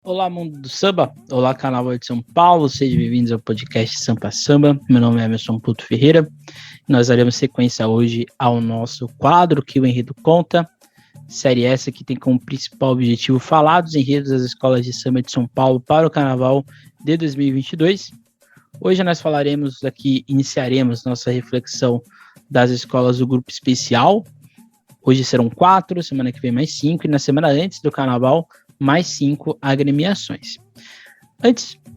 Olá, mundo do samba. Olá, Carnaval de São Paulo. Sejam bem-vindos ao podcast Sampa Samba. Meu nome é Emerson Puto Ferreira. Nós daremos sequência hoje ao nosso quadro que o Enredo Conta. Série essa que tem como principal objetivo falar dos enredos das escolas de samba de São Paulo para o Carnaval de 2022. Hoje nós falaremos aqui, iniciaremos nossa reflexão das escolas do grupo especial. Hoje serão 4, semana que vem mais 5, e na semana antes do Carnaval, mais 5 agremiações.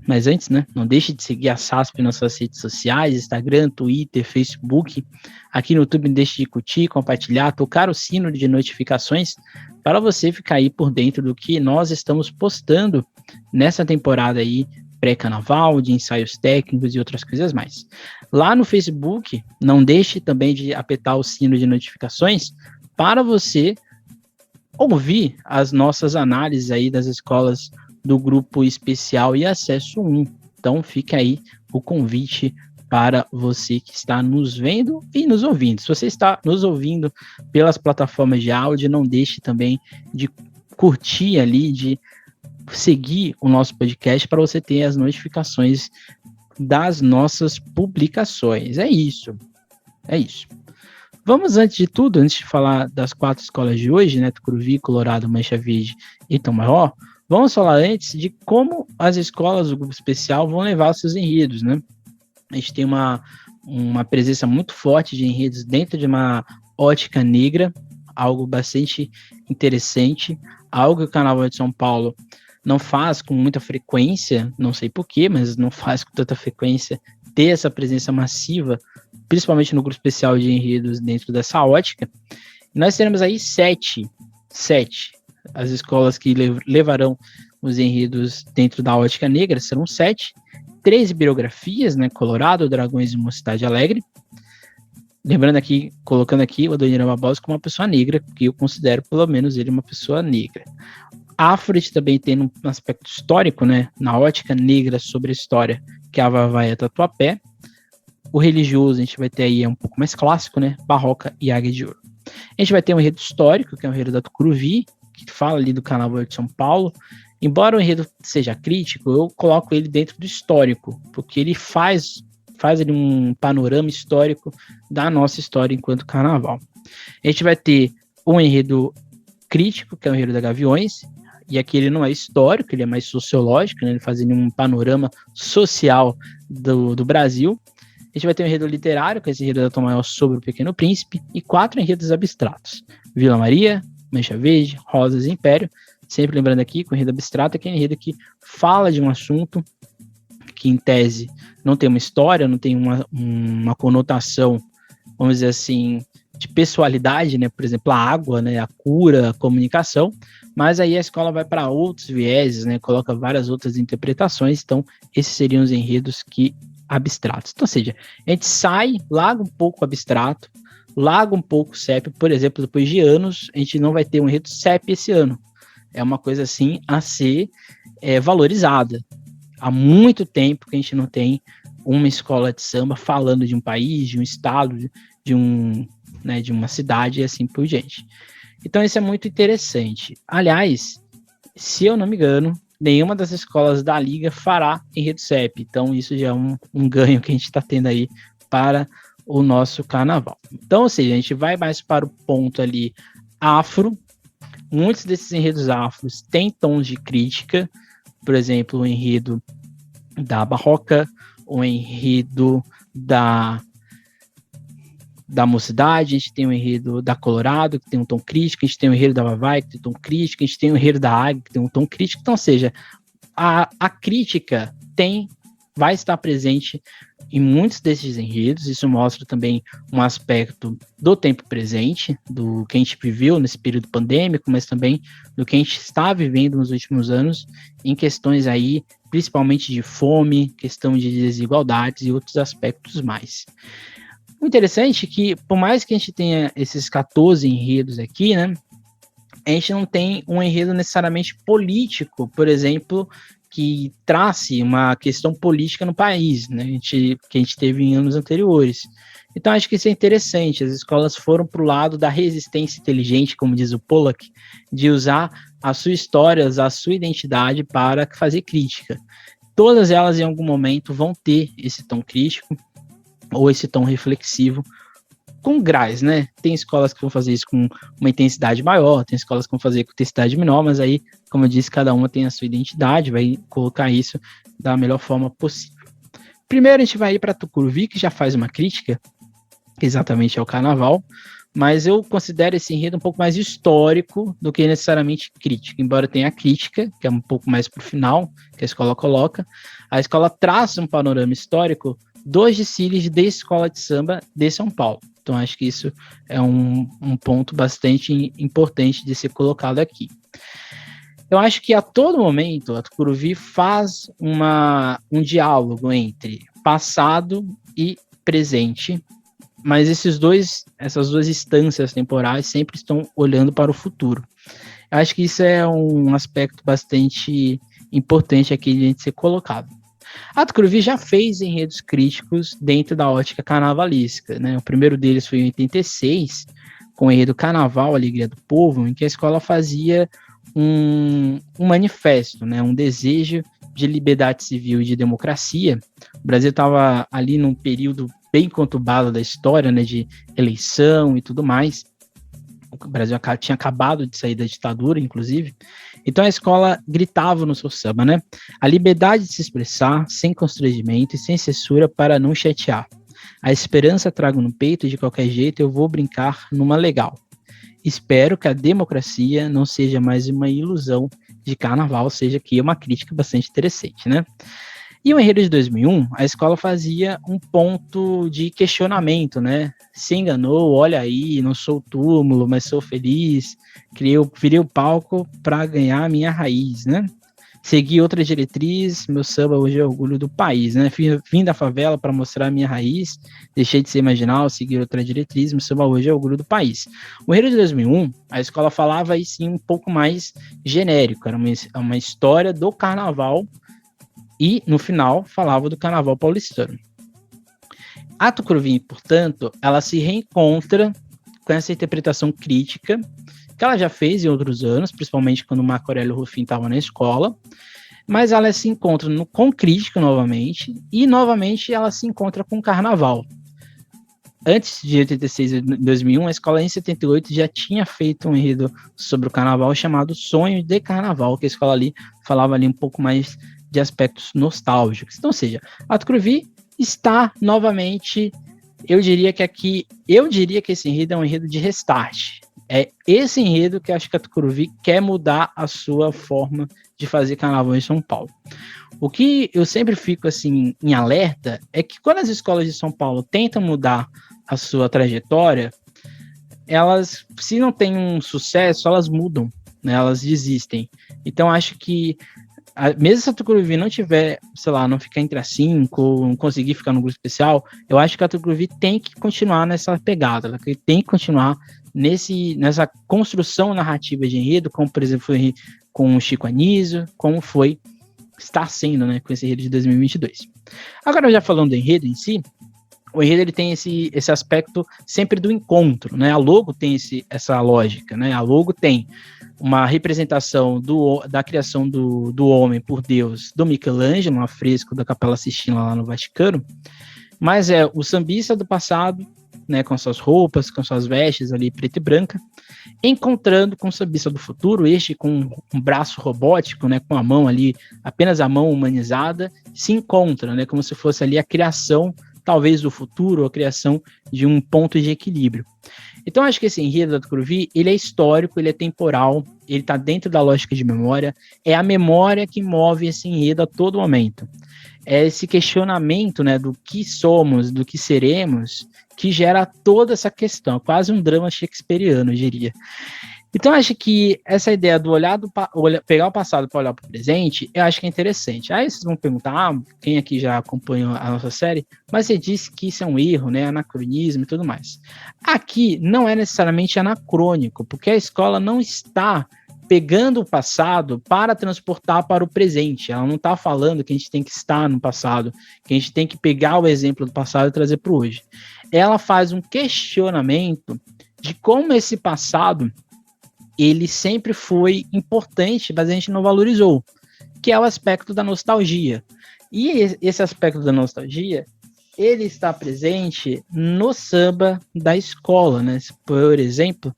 Mas antes, né, não deixe de seguir a SASP nas suas redes sociais, Instagram, Twitter, Facebook. Aqui no YouTube, não deixe de curtir, compartilhar, tocar o sino de notificações para você ficar aí por dentro do que nós estamos postando nessa temporada aí pré-carnaval, de ensaios técnicos e outras coisas mais. Lá no Facebook, não deixe também de apertar o sino de notificações para você ouvir as nossas análises aí das escolas do grupo especial e acesso 1. Então fica aí o convite para você que está nos vendo e nos ouvindo. Se você está nos ouvindo pelas plataformas de áudio, não deixe também de curtir ali, de seguir o nosso podcast para você ter as notificações das nossas publicações. É isso. Vamos, antes de tudo, antes de falar das 4 escolas de hoje, né, Tucuruvi, Colorado, Mancha Verde e Tom Maior, vamos falar antes de como as escolas do grupo especial vão levar os seus enredos, né? A gente tem uma presença muito forte de enredos dentro de uma ótica negra, algo bastante interessante, algo que o Carnaval de São Paulo não faz com muita frequência, não sei porquê, mas não faz com tanta frequência ter essa presença massiva, principalmente no grupo especial de enredos dentro dessa ótica. Nós teremos aí 7 as escolas que levarão os enredos dentro da ótica negra, serão 7, 13 biografias, né, Colorado, Dragões e Mocidade Alegre. Lembrando aqui, colocando aqui o Adoniran Barbosa como uma pessoa negra, que eu considero pelo menos ele uma pessoa negra. Afro também tem um aspecto histórico, né, na ótica negra sobre a história, que é a Vavaia Tatuapé. O religioso a gente vai ter aí um pouco mais clássico, né, Barroca e Águia de Ouro. A gente vai ter um enredo histórico, que é o enredo da Tucuruvi, que fala ali do Carnaval de São Paulo. Embora o enredo seja crítico, eu coloco ele dentro do histórico, porque ele faz ali um panorama histórico da nossa história enquanto Carnaval. A gente vai ter um enredo crítico, que é o enredo da Gaviões, e aqui ele não é histórico, ele é mais sociológico, né? Ele faz um panorama social do Brasil. A gente vai ter um enredo literário, que é esse enredo da Tom Maior sobre o Pequeno Príncipe, e 4 enredos abstratos: Vila Maria, Mancha Verde, Rosas e Império. Sempre lembrando aqui que o enredo abstrato é aquele enredo que fala de um assunto que, em tese, não tem uma história, não tem uma conotação, vamos dizer assim, de pessoalidade, né? Por exemplo, a água, né? A cura, a comunicação, mas aí a escola vai para outros vieses, né? Coloca várias outras interpretações. Então, esses seriam os enredos abstratos. Então, ou seja, a gente larga um pouco abstrato, larga um pouco CEP. Por exemplo, depois de anos, a gente não vai ter um enredo CEP esse ano. É uma coisa assim a ser valorizada. Há muito tempo que a gente não tem uma escola de samba falando de um país, de um estado, de uma cidade e assim por diante. Então isso é muito interessante. Aliás, se eu não me engano, nenhuma das escolas da Liga fará enredo CEP. Então isso já é um ganho que a gente está tendo aí para o nosso Carnaval. Então, ou seja, a gente vai mais para o ponto ali afro. Muitos desses enredos afros têm tons de crítica. Por exemplo, o enredo da Barroca, o enredo da Mocidade, a gente tem o enredo da Colorado, que tem um tom crítico, a gente tem o enredo da Vavai, que tem um tom crítico, a gente tem o enredo da Águia, que tem um tom crítico. Então, ou seja, a crítica vai estar presente em muitos desses enredos. Isso mostra também um aspecto do tempo presente, do que a gente viveu nesse período pandêmico, mas também do que a gente está vivendo nos últimos anos, em questões aí, principalmente de fome, questão de desigualdades e outros aspectos mais. O interessante é que, por mais que a gente tenha esses 14 enredos aqui, né, a gente não tem um enredo necessariamente político, por exemplo, que trace uma questão política no país, né, que a gente teve em anos anteriores. Então, acho que isso é interessante. As escolas foram para o lado da resistência inteligente, como diz o Pollack, de usar a sua história, a sua identidade para fazer crítica. Todas elas, em algum momento, vão ter esse tom crítico ou esse tom reflexivo com graus, né? Tem escolas que vão fazer isso com uma intensidade maior, tem escolas que vão fazer com intensidade menor, mas aí, como eu disse, cada uma tem a sua identidade, vai colocar isso da melhor forma possível. Primeiro a gente vai ir para Tucuruvi, que já faz uma crítica exatamente ao carnaval, mas eu considero esse enredo um pouco mais histórico do que necessariamente crítico, embora tenha a crítica, que é um pouco mais para o final, que a escola coloca, a escola traça um panorama histórico dos desfiles de escola de samba de São Paulo. Então, acho que isso é um ponto bastante importante de ser colocado aqui. Eu acho que a todo momento a Tucuruvi faz um diálogo entre passado e presente, mas essas duas instâncias temporais sempre estão olhando para o futuro. Eu acho que isso é um aspecto bastante importante aqui de a gente ser colocado. A Tucuruvi já fez enredos críticos dentro da ótica carnavalística, né? O primeiro deles foi em 86, com o enredo Carnaval, Alegria do Povo, em que a escola fazia um manifesto, né? Um desejo de liberdade civil e de democracia. O Brasil estava ali num período bem conturbado da história, né? De eleição e tudo mais. O Brasil tinha acabado de sair da ditadura, inclusive. Então a escola gritava no seu samba, né? A liberdade de se expressar, sem constrangimento e sem censura para não chatear. A esperança trago no peito, de qualquer jeito eu vou brincar numa legal. Espero que a democracia não seja mais uma ilusão de carnaval, seja aqui uma crítica bastante interessante, né? E o enredo de 2001, a escola fazia um ponto de questionamento, né? Se enganou, olha aí, não sou túmulo, mas sou feliz. Virei o palco para ganhar a minha raiz, né? Segui outra diretriz, meu samba hoje é orgulho do país, né? Vim da favela para mostrar a minha raiz, deixei de ser marginal, segui outra diretriz, meu samba hoje é orgulho do país. O enredo de 2001, a escola falava aí sim um pouco mais genérico, era uma história do carnaval, e, no final, falava do carnaval paulistano. A Tucuruvi, portanto, ela se reencontra com essa interpretação crítica que ela já fez em outros anos, principalmente quando o Marco Aurélio Rufin estava na escola, mas ela se encontra com crítica novamente, e novamente ela se encontra com o carnaval. Antes de 86 e 2001, a escola em 78 já tinha feito um enredo sobre o carnaval chamado Sonho de Carnaval, que a escola ali falava ali um pouco mais de aspectos nostálgicos. Então, ou seja, a Tucuruvi está novamente, eu diria que esse enredo é um enredo de restart. É esse enredo que acho que a Tucuruvi quer mudar a sua forma de fazer carnaval em São Paulo. O que eu sempre fico assim em alerta é que quando as escolas de São Paulo tentam mudar a sua trajetória, elas, se não têm um sucesso, elas mudam, né? Elas desistem. Então, acho que mesmo se a Tucuruvi não tiver, sei lá, não ficar entre as 5 ou não conseguir ficar no grupo especial, eu acho que a Tucuruvi tem que continuar nessa pegada, ela tem que continuar nessa construção narrativa de enredo, como por exemplo foi com o Chico Anísio, como está sendo, né, com esse enredo de 2022. Agora, já falando do enredo em si, o enredo ele tem esse aspecto sempre do encontro, né? A logo tem essa lógica, né? A logo tem uma representação da criação do homem por Deus, do Michelangelo, um afresco da Capela Sistina lá no Vaticano, mas é o sambista do passado, né, com suas roupas, com suas vestes ali preta e branca, encontrando com o sambista do futuro, este com um braço robótico, né, com a mão ali, apenas a mão humanizada, se encontra, né, como se fosse ali a criação talvez do futuro, a criação de um ponto de equilíbrio. Então, acho que esse enredo da Tucuruvi, ele é histórico, ele é temporal, ele está dentro da lógica de memória, é a memória que move esse enredo a todo momento. É esse questionamento, né, do que somos, do que seremos, que gera toda essa questão, quase um drama shakespeariano, eu diria. Então, acho que essa ideia do pegar o passado para olhar para o presente, eu acho que é interessante. Aí vocês vão perguntar, quem aqui já acompanhou a nossa série, mas você disse que isso é um erro, né, anacronismo e tudo mais. Aqui não é necessariamente anacrônico, porque a escola não está pegando o passado para transportar para o presente. Ela não está falando que a gente tem que estar no passado, que a gente tem que pegar o exemplo do passado e trazer para hoje. Ela faz um questionamento de como esse passado ele sempre foi importante, mas a gente não valorizou, que é o aspecto da nostalgia. E esse aspecto da nostalgia, ele está presente no samba da escola, né? Por exemplo,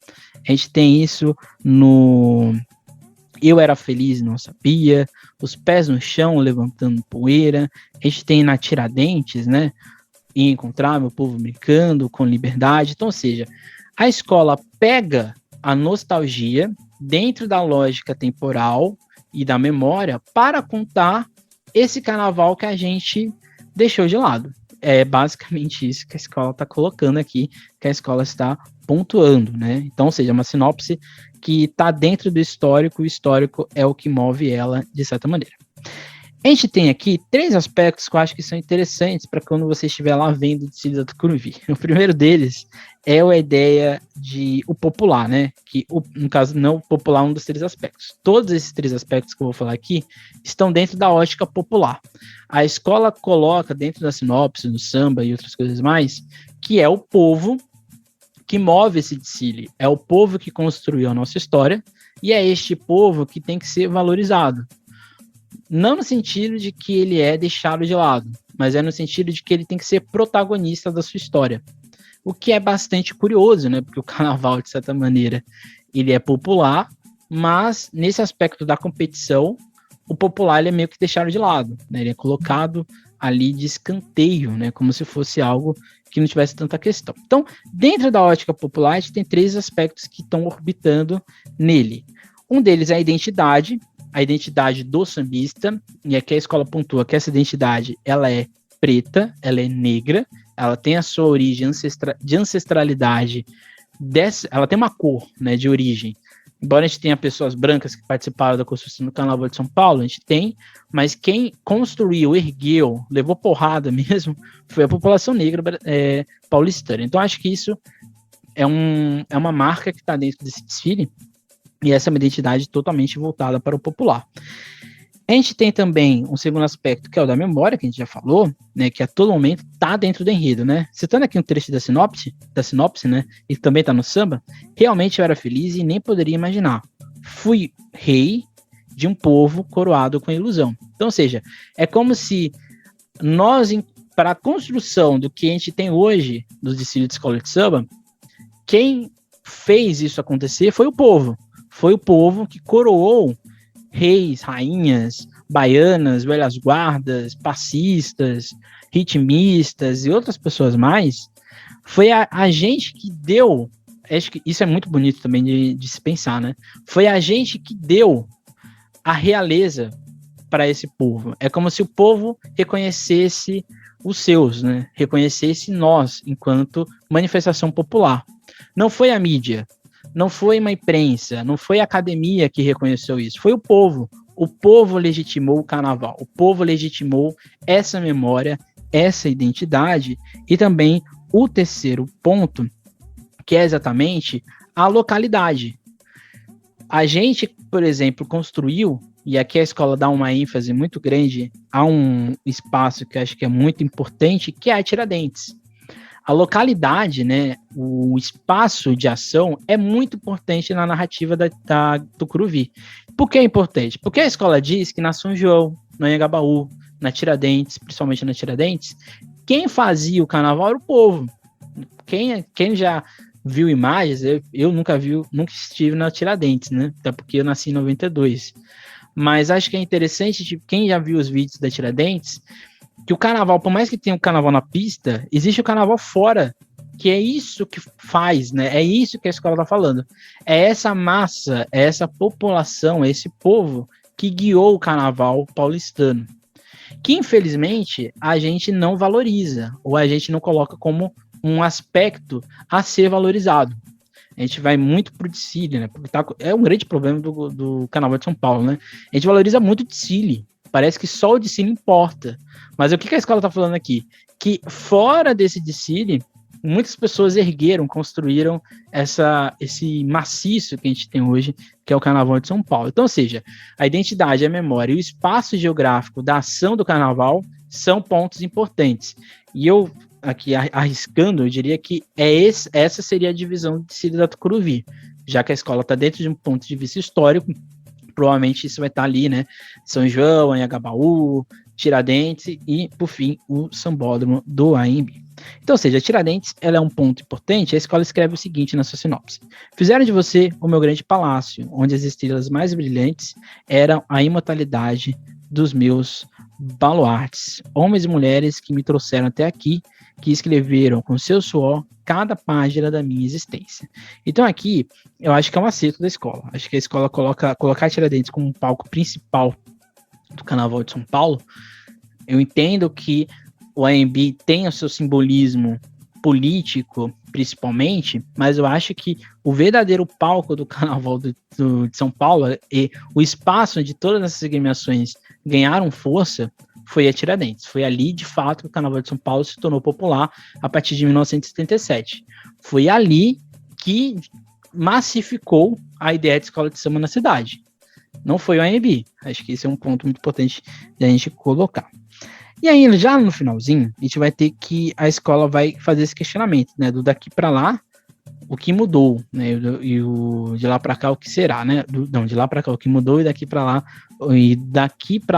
a gente tem isso no Eu Era Feliz e Não Sabia, Os Pés no Chão Levantando Poeira, a gente tem na Tiradentes, né? E Encontrar Meu Povo Brincando com Liberdade. Então, ou seja, a escola pega a nostalgia dentro da lógica temporal e da memória para contar esse carnaval que a gente deixou de lado. É basicamente isso que a escola está colocando aqui, que a escola está pontuando, né? Então, ou seja, uma sinopse que está dentro do histórico, o histórico é o que move ela, de certa maneira. A gente tem aqui 3 aspectos que eu acho que são interessantes para quando você estiver lá vendo o desfile da Tucuruvi. O primeiro deles é a ideia de o popular, né? Que, no caso, não o popular é um dos 3 aspectos. Todos esses 3 aspectos que eu vou falar aqui estão dentro da ótica popular. A escola coloca dentro da sinopse, no samba e outras coisas mais, que é o povo que move esse desfile. É o povo que construiu a nossa história e é este povo que tem que ser valorizado. Não no sentido de que ele é deixado de lado, mas é no sentido de que ele tem que ser protagonista da sua história. O que é bastante curioso, né? Porque o carnaval, de certa maneira, ele é popular, mas nesse aspecto da competição, o popular ele é meio que deixado de lado, né? Ele é colocado ali de escanteio, né? Como se fosse algo que não tivesse tanta questão. Então, dentro da ótica popular, a gente tem 3 aspectos que estão orbitando nele. Um deles é a identidade do sambista, e aqui a escola pontua que essa identidade ela é preta, ela é negra, ela tem a sua origem de ancestralidade, ela tem uma cor, né, de origem. Embora a gente tenha pessoas brancas que participaram da construção do Carnaval de São Paulo, a gente tem, mas quem construiu, ergueu, levou porrada mesmo, foi a população negra paulistana. Então acho que isso é uma marca que está dentro desse desfile, e essa é uma identidade totalmente voltada para o popular. A gente tem também um segundo aspecto, que é o da memória, que a gente já falou, né, que a todo momento está dentro do enredo, né? Citando aqui um trecho da sinopse, né, e também está no samba, realmente eu era feliz e nem poderia imaginar. Fui rei de um povo coroado com ilusão. Então, ou seja, é como se nós, para a construção do que a gente tem hoje, dos desfiles de escola de samba, quem fez isso acontecer foi o povo. Foi o povo que coroou reis, rainhas, baianas, velhas guardas, passistas, ritmistas e outras pessoas mais. Foi a gente que deu, acho que isso é muito bonito também de se pensar, né? Foi a gente que deu a realeza para esse povo. É como se o povo reconhecesse os seus, né? Reconhecesse nós enquanto manifestação popular. Não foi a mídia, não foi uma imprensa, não foi a academia que reconheceu isso, foi o povo. O povo legitimou o carnaval, o povo legitimou essa memória, essa identidade, e também o terceiro ponto, que é exatamente a localidade. A gente, por exemplo, construiu, e aqui a escola dá uma ênfase muito grande a um espaço que eu acho que é muito importante, que é a Tiradentes. A localidade, né, o espaço de ação é muito importante na narrativa da Tucuruvi. Por que é importante? Porque a escola diz que na São João, no Anhangabaú, na Tiradentes, principalmente na Tiradentes, quem fazia o carnaval era o povo. Quem já viu imagens, eu nunca estive na Tiradentes, né? Até porque eu nasci em 92. Mas acho que é interessante, tipo, quem já viu os vídeos da Tiradentes, que o carnaval, por mais que tenha um carnaval na pista, existe o carnaval fora, que é isso que faz, né? É isso que a escola está falando. É essa massa, é essa população, é esse povo que guiou o carnaval paulistano, que infelizmente a gente não valoriza, ou a gente não coloca como um aspecto a ser valorizado. A gente vai muito pro desfile, né? Porque é um grande problema do Carnaval de São Paulo, né? A gente valoriza muito o desfile. Parece que só o desfile importa. Mas o que a escola está falando aqui? Que fora desse desfile, muitas pessoas ergueram, construíram esse maciço que a gente tem hoje, que é o Carnaval de São Paulo. Então, ou seja, a identidade, a memória e o espaço geográfico da ação do Carnaval são pontos importantes. E eu, aqui arriscando, eu diria que essa seria a divisão de Círio da Tucuruvi, já que a escola está dentro de um ponto de vista histórico, provavelmente isso vai estar ali, né? São João, Anhangabaú, Tiradentes e, por fim, o Sambódromo do AMB. Então, ou seja, Tiradentes ela é um ponto importante. A escola escreve o seguinte na sua sinopse: fizeram de você o meu grande palácio, onde as estrelas mais brilhantes eram a imortalidade dos meus baluartes, homens e mulheres que me trouxeram até aqui, que escreveram com seu suor cada página da minha existência. Então aqui, eu acho que é um acerto da escola. Acho que a escola colocar Tiradentes como um palco principal do Carnaval de São Paulo. Eu entendo que o AMB tem o seu simbolismo político, principalmente, mas eu acho que o verdadeiro palco do Carnaval de São Paulo e o espaço onde todas essas agremiações ganharam força foi a Tiradentes. Foi ali, de fato, que o Carnaval de São Paulo se tornou popular a partir de 1977. Foi ali que massificou a ideia de escola de samba na cidade. Não foi o AMB. Acho que esse é um ponto muito importante de a gente colocar. E aí, já no finalzinho, a gente vai ter que a escola vai fazer esse questionamento, né? Do daqui para lá, o que mudou, né? E o de lá para cá, o que será, né? De lá para cá, o que mudou, e daqui para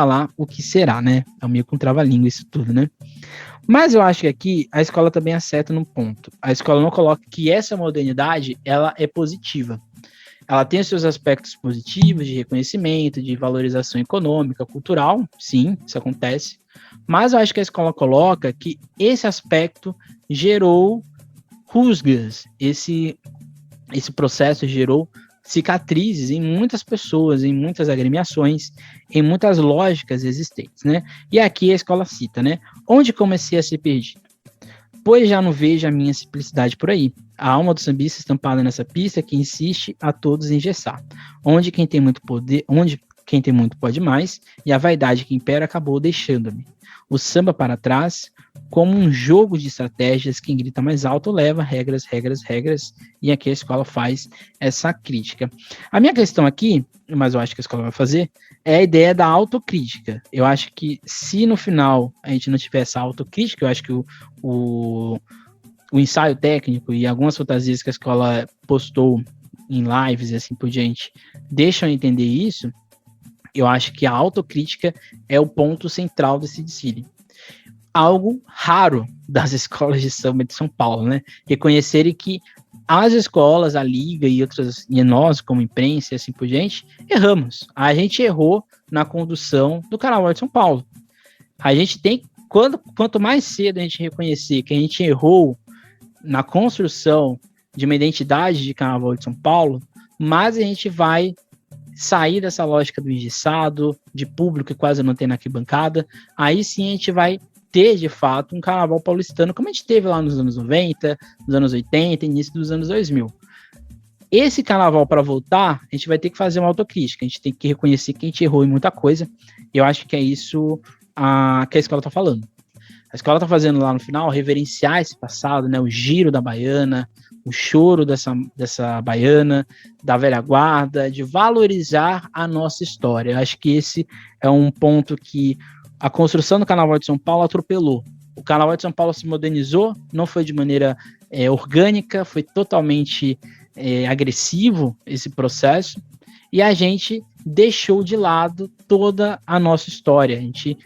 lá, o que será, né? É meio com trava-língua isso tudo, né? Mas eu acho que aqui a escola também acerta num ponto. A escola não coloca que essa modernidade, ela é positiva. Ela tem os seus aspectos positivos de reconhecimento, de valorização econômica, cultural, sim, isso acontece. Mas eu acho que a escola coloca que esse aspecto gerou rusgas, esse processo gerou cicatrizes em muitas pessoas, em muitas agremiações, em muitas lógicas existentes, né? E aqui a escola cita, né? Onde comecei a ser perdido? Pois já não vejo a minha simplicidade por aí. A alma do sambista estampada nessa pista que insiste a todos engessar. Onde quem tem muito poder, onde quem tem muito pode mais, e a vaidade que impera acabou deixando-me. O samba para trás, como um jogo de estratégias, quem grita mais alto leva regras, regras, regras, e aqui a escola faz essa crítica. A minha questão aqui, mas eu acho que a escola vai fazer, é a ideia da autocrítica. Eu acho que se no final a gente não tiver essa autocrítica, eu acho que o ensaio técnico e algumas fantasias que a escola postou em lives e assim por diante deixam entender isso. Eu acho que a autocrítica é o ponto central desse desfile. Algo raro das escolas de samba de São Paulo, né? Reconhecerem que as escolas, a Liga e outras, e nós, como imprensa e assim por diante, erramos. A gente errou na condução do Carnaval de São Paulo. A gente tem, quanto mais cedo a gente reconhecer que a gente errou na construção de uma identidade de Carnaval de São Paulo, mais a gente vai sair dessa lógica do engessado, de público que quase não tem na arquibancada. Aí sim a gente vai ter, de fato, um carnaval paulistano, como a gente teve lá nos anos 90, nos anos 80, início dos anos 2000. Esse carnaval, para voltar, a gente vai ter que fazer uma autocrítica, a gente tem que reconhecer que a gente errou em muita coisa. Eu acho que é isso que a escola está falando. A escola está fazendo lá no final reverenciar esse passado, né, o giro da baiana, o choro dessa baiana, da velha guarda, de valorizar a nossa história. Eu acho que esse é um ponto que a construção do Carnaval de São Paulo atropelou. O Carnaval de São Paulo se modernizou, não foi de maneira orgânica, foi totalmente agressivo esse processo, e a gente deixou de lado toda a nossa história. A gente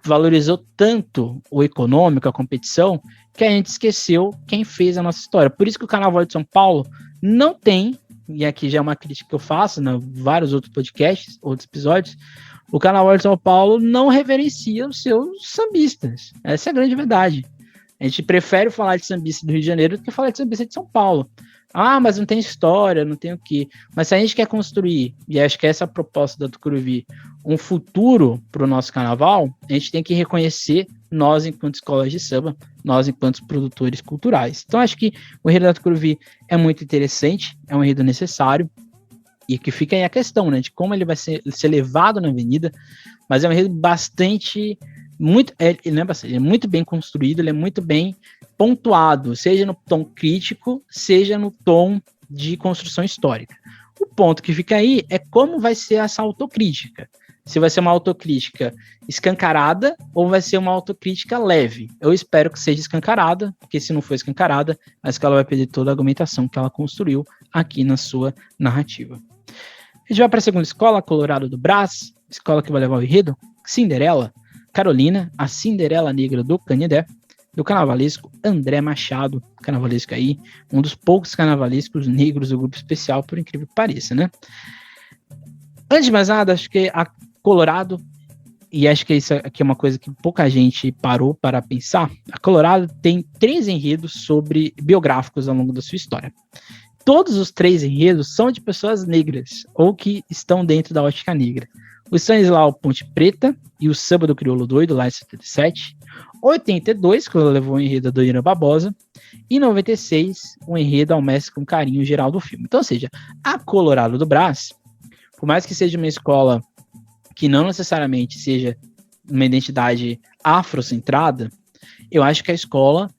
valorizou tanto o econômico, a competição, que a gente esqueceu quem fez a nossa história. Por isso que o Carnaval de São Paulo não tem, e aqui já é uma crítica que eu faço, né, vários outros podcasts, outros episódios, o Carnaval de São Paulo não reverencia os seus sambistas. Essa é a grande verdade. A gente prefere falar de sambista do Rio de Janeiro do que falar de sambista de São Paulo. Ah, mas não tem história, não tem o quê. Mas se a gente quer construir, e acho que essa é a proposta da Tucuruvi, um futuro para o nosso carnaval, a gente tem que reconhecer nós enquanto escolas de samba, nós enquanto produtores culturais. Então acho que o enredo da Tucuruvi é muito interessante, é um enredo necessário, e que fica aí a questão, né, de como ele vai ser levado na avenida, mas é um enredo bastante Ele é muito bem construído, ele é muito bem pontuado, seja no tom crítico, seja no tom de construção histórica. O ponto que fica aí é como vai ser essa autocrítica. Se vai ser uma autocrítica escancarada ou vai ser uma autocrítica leve. Eu espero que seja escancarada, porque se não for escancarada, a escola vai perder toda a argumentação que ela construiu aqui na sua narrativa. A gente vai para a segunda escola, Colorado do Brás, escola que vai levar o enredo, Cinderela, Carolina, a Cinderela Negra do Canindé, do carnavalesco André Machado, carnavalesco aí, um dos poucos carnavalescos negros do grupo especial, por incrível que pareça, né? Antes de mais nada, acho que a Colorado, e acho que isso aqui é uma coisa que pouca gente parou para pensar, a Colorado tem 3 enredos sobre biográficos ao longo da sua história. Todos os 3 enredos são de pessoas negras, ou que estão dentro da ótica negra. O Stanislau Ponte Preta e o Samba do Crioulo Doido, lá em 77. 82, quando levou o enredo da Doina Barbosa. E 96, o enredo ao mestre com carinho geral do filme. Então, ou seja, a Colorado do Brás, por mais que seja uma escola que não necessariamente seja uma identidade afrocentrada, eu acho que a escola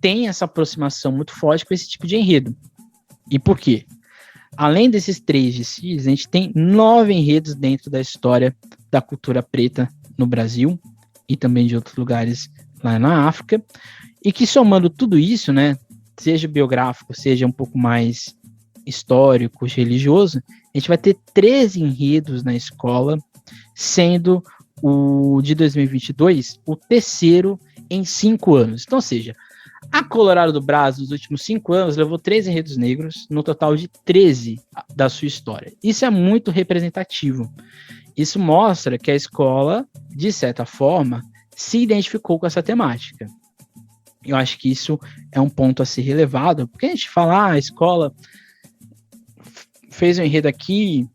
tem essa aproximação muito forte com esse tipo de enredo. E por quê? Além desses 3 desfiles, a gente tem 9 enredos dentro da história da cultura preta no Brasil e também de outros lugares lá na África, e que somando tudo isso, né, seja biográfico, seja um pouco mais histórico, religioso, a gente vai ter 13 enredos na escola, sendo o de 2022 o terceiro em 5 anos. Então, ou seja, a Colorado do Brás, nos últimos 5 anos, levou 13 enredos negros, no total de 13 da sua história. Isso é muito representativo. Isso mostra que a escola, de certa forma, se identificou com essa temática. Eu acho que isso é um ponto a ser relevado, porque a gente fala, a escola fez um enredo aqui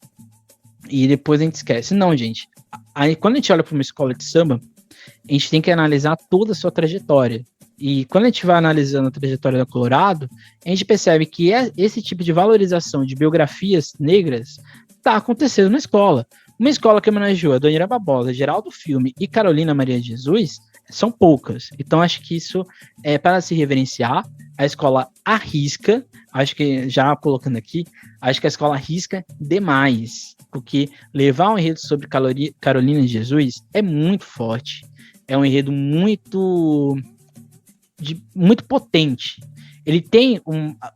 e depois a gente esquece. Não, gente. Aí, quando a gente olha para uma escola de samba, a gente tem que analisar toda a sua trajetória. E quando a gente vai analisando a trajetória da Colorado, a gente percebe que esse tipo de valorização de biografias negras está acontecendo na escola. Uma escola que homenageou a Dona Barbosa, Geraldo Filme e Carolina Maria de Jesus são poucas. Então, acho que isso é para se reverenciar. A escola arrisca, acho que já colocando aqui, acho que a escola arrisca demais, porque levar um enredo sobre Carolina de Jesus é muito forte. É um enredo muito potente. Ele tem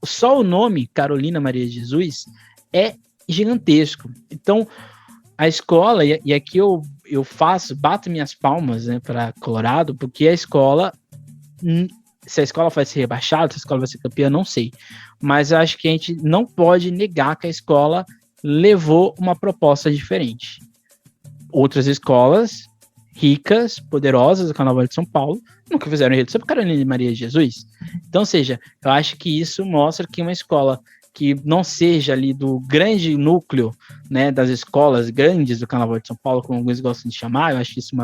só o nome Carolina Maria de Jesus é gigantesco. Então, a escola, e aqui eu bato minhas palmas, né, para Colorado, porque a escola, se a escola vai ser rebaixada, se a escola vai ser campeã, não sei. Mas eu acho que a gente não pode negar que a escola levou uma proposta diferente. Outras escolas ricas, poderosas do Carnaval de São Paulo, nunca fizeram enredo sobre Carolina Maria de Jesus. Então, ou seja, eu acho que isso mostra que uma escola que não seja ali do grande núcleo, né, das escolas grandes do Carnaval de São Paulo, como alguns gostam de chamar, eu acho isso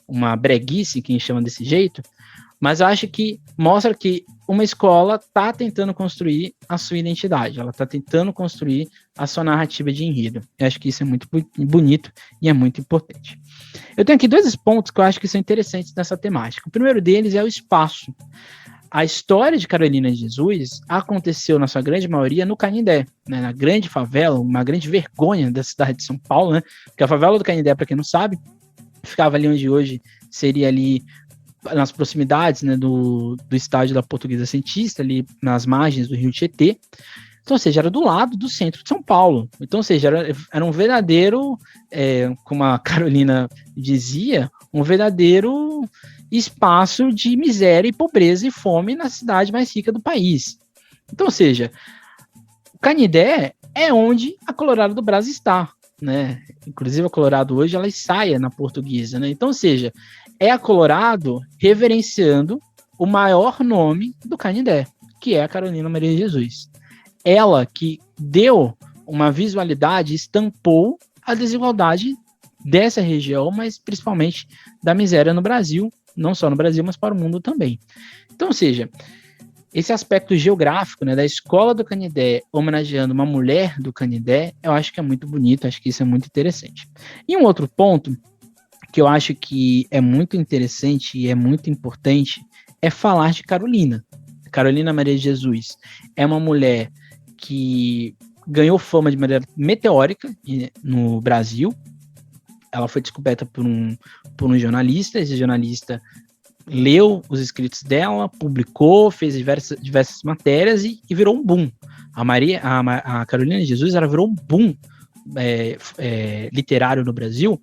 uma breguice, quem chama desse jeito, mas eu acho que mostra que uma escola está tentando construir a sua identidade, ela está tentando construir a sua narrativa de enredo. Eu acho que isso é muito bonito e é muito importante. Eu tenho aqui 2 pontos que eu acho que são interessantes nessa temática. O primeiro deles é o espaço. A história de Carolina de Jesus aconteceu, na sua grande maioria, no Canindé, né, na grande favela, uma grande vergonha da cidade de São Paulo, né, porque a favela do Canindé, para quem não sabe, ficava ali onde hoje seria ali nas proximidades, né, do estádio da Portuguesa Santista, ali nas margens do Rio Tietê. Então, ou seja, era do lado do centro de São Paulo. Então, ou seja, era um verdadeiro, como a Carolina dizia, um verdadeiro espaço de miséria e pobreza e fome na cidade mais rica do país. Então, ou seja, o Canindé é onde a Colorado do Brás está, né? Inclusive a Colorado hoje ela ensaia na Portuguesa, né? Então, ou seja, é a Colorado reverenciando o maior nome do Canindé, que é a Carolina Maria de Jesus. Ela que deu uma visualidade, estampou a desigualdade dessa região, mas principalmente da miséria no Brasil, não só no Brasil, mas para o mundo também. Então, ou seja, esse aspecto geográfico, né, da escola do Canindé homenageando uma mulher do Canindé, eu acho que é muito bonito, acho que isso é muito interessante. E um outro ponto que eu acho que é muito interessante e é muito importante é falar de Carolina. Carolina Maria de Jesus é uma mulher que ganhou fama de maneira meteórica no Brasil. Ela foi descoberta por um jornalista. Esse jornalista leu os escritos dela, publicou, fez diversas matérias e virou um boom. A Carolina de Jesus, ela virou um boom literário no Brasil.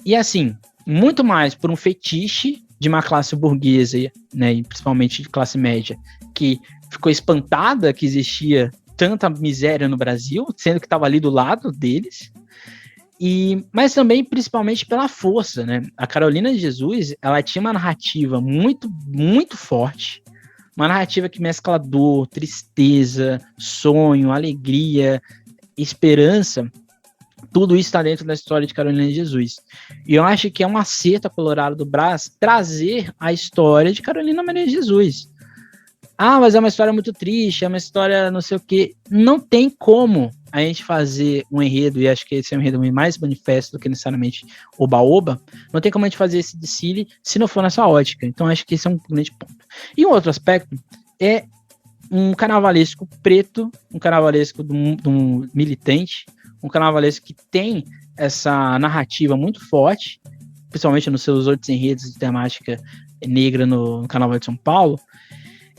E assim, muito mais por um fetiche de uma classe burguesa, né, e principalmente de classe média, que ficou espantada que existia tanta miséria no Brasil, sendo que estava ali do lado deles, mas também principalmente pela força, né? A Carolina de Jesus, ela tinha uma narrativa muito, muito forte, uma narrativa que mescla dor, tristeza, sonho, alegria, esperança. Tudo isso está dentro da história de Carolina de Jesus. E eu acho que é um acerto a Colorado do Brás trazer a história de Carolina Maria de Jesus. Ah, mas é uma história muito triste, é uma história não sei o quê. Não tem como a gente fazer um enredo, e acho que esse é um enredo mais manifesto do que necessariamente oba-oba, não tem como a gente fazer esse desfile se não for nessa ótica. Então acho que esse é um grande ponto. E um outro aspecto é um carnavalesco preto, um carnavalesco de um militante, um carnavalesco que tem essa narrativa muito forte, principalmente nos seus outros enredos de temática negra no Carnaval de São Paulo,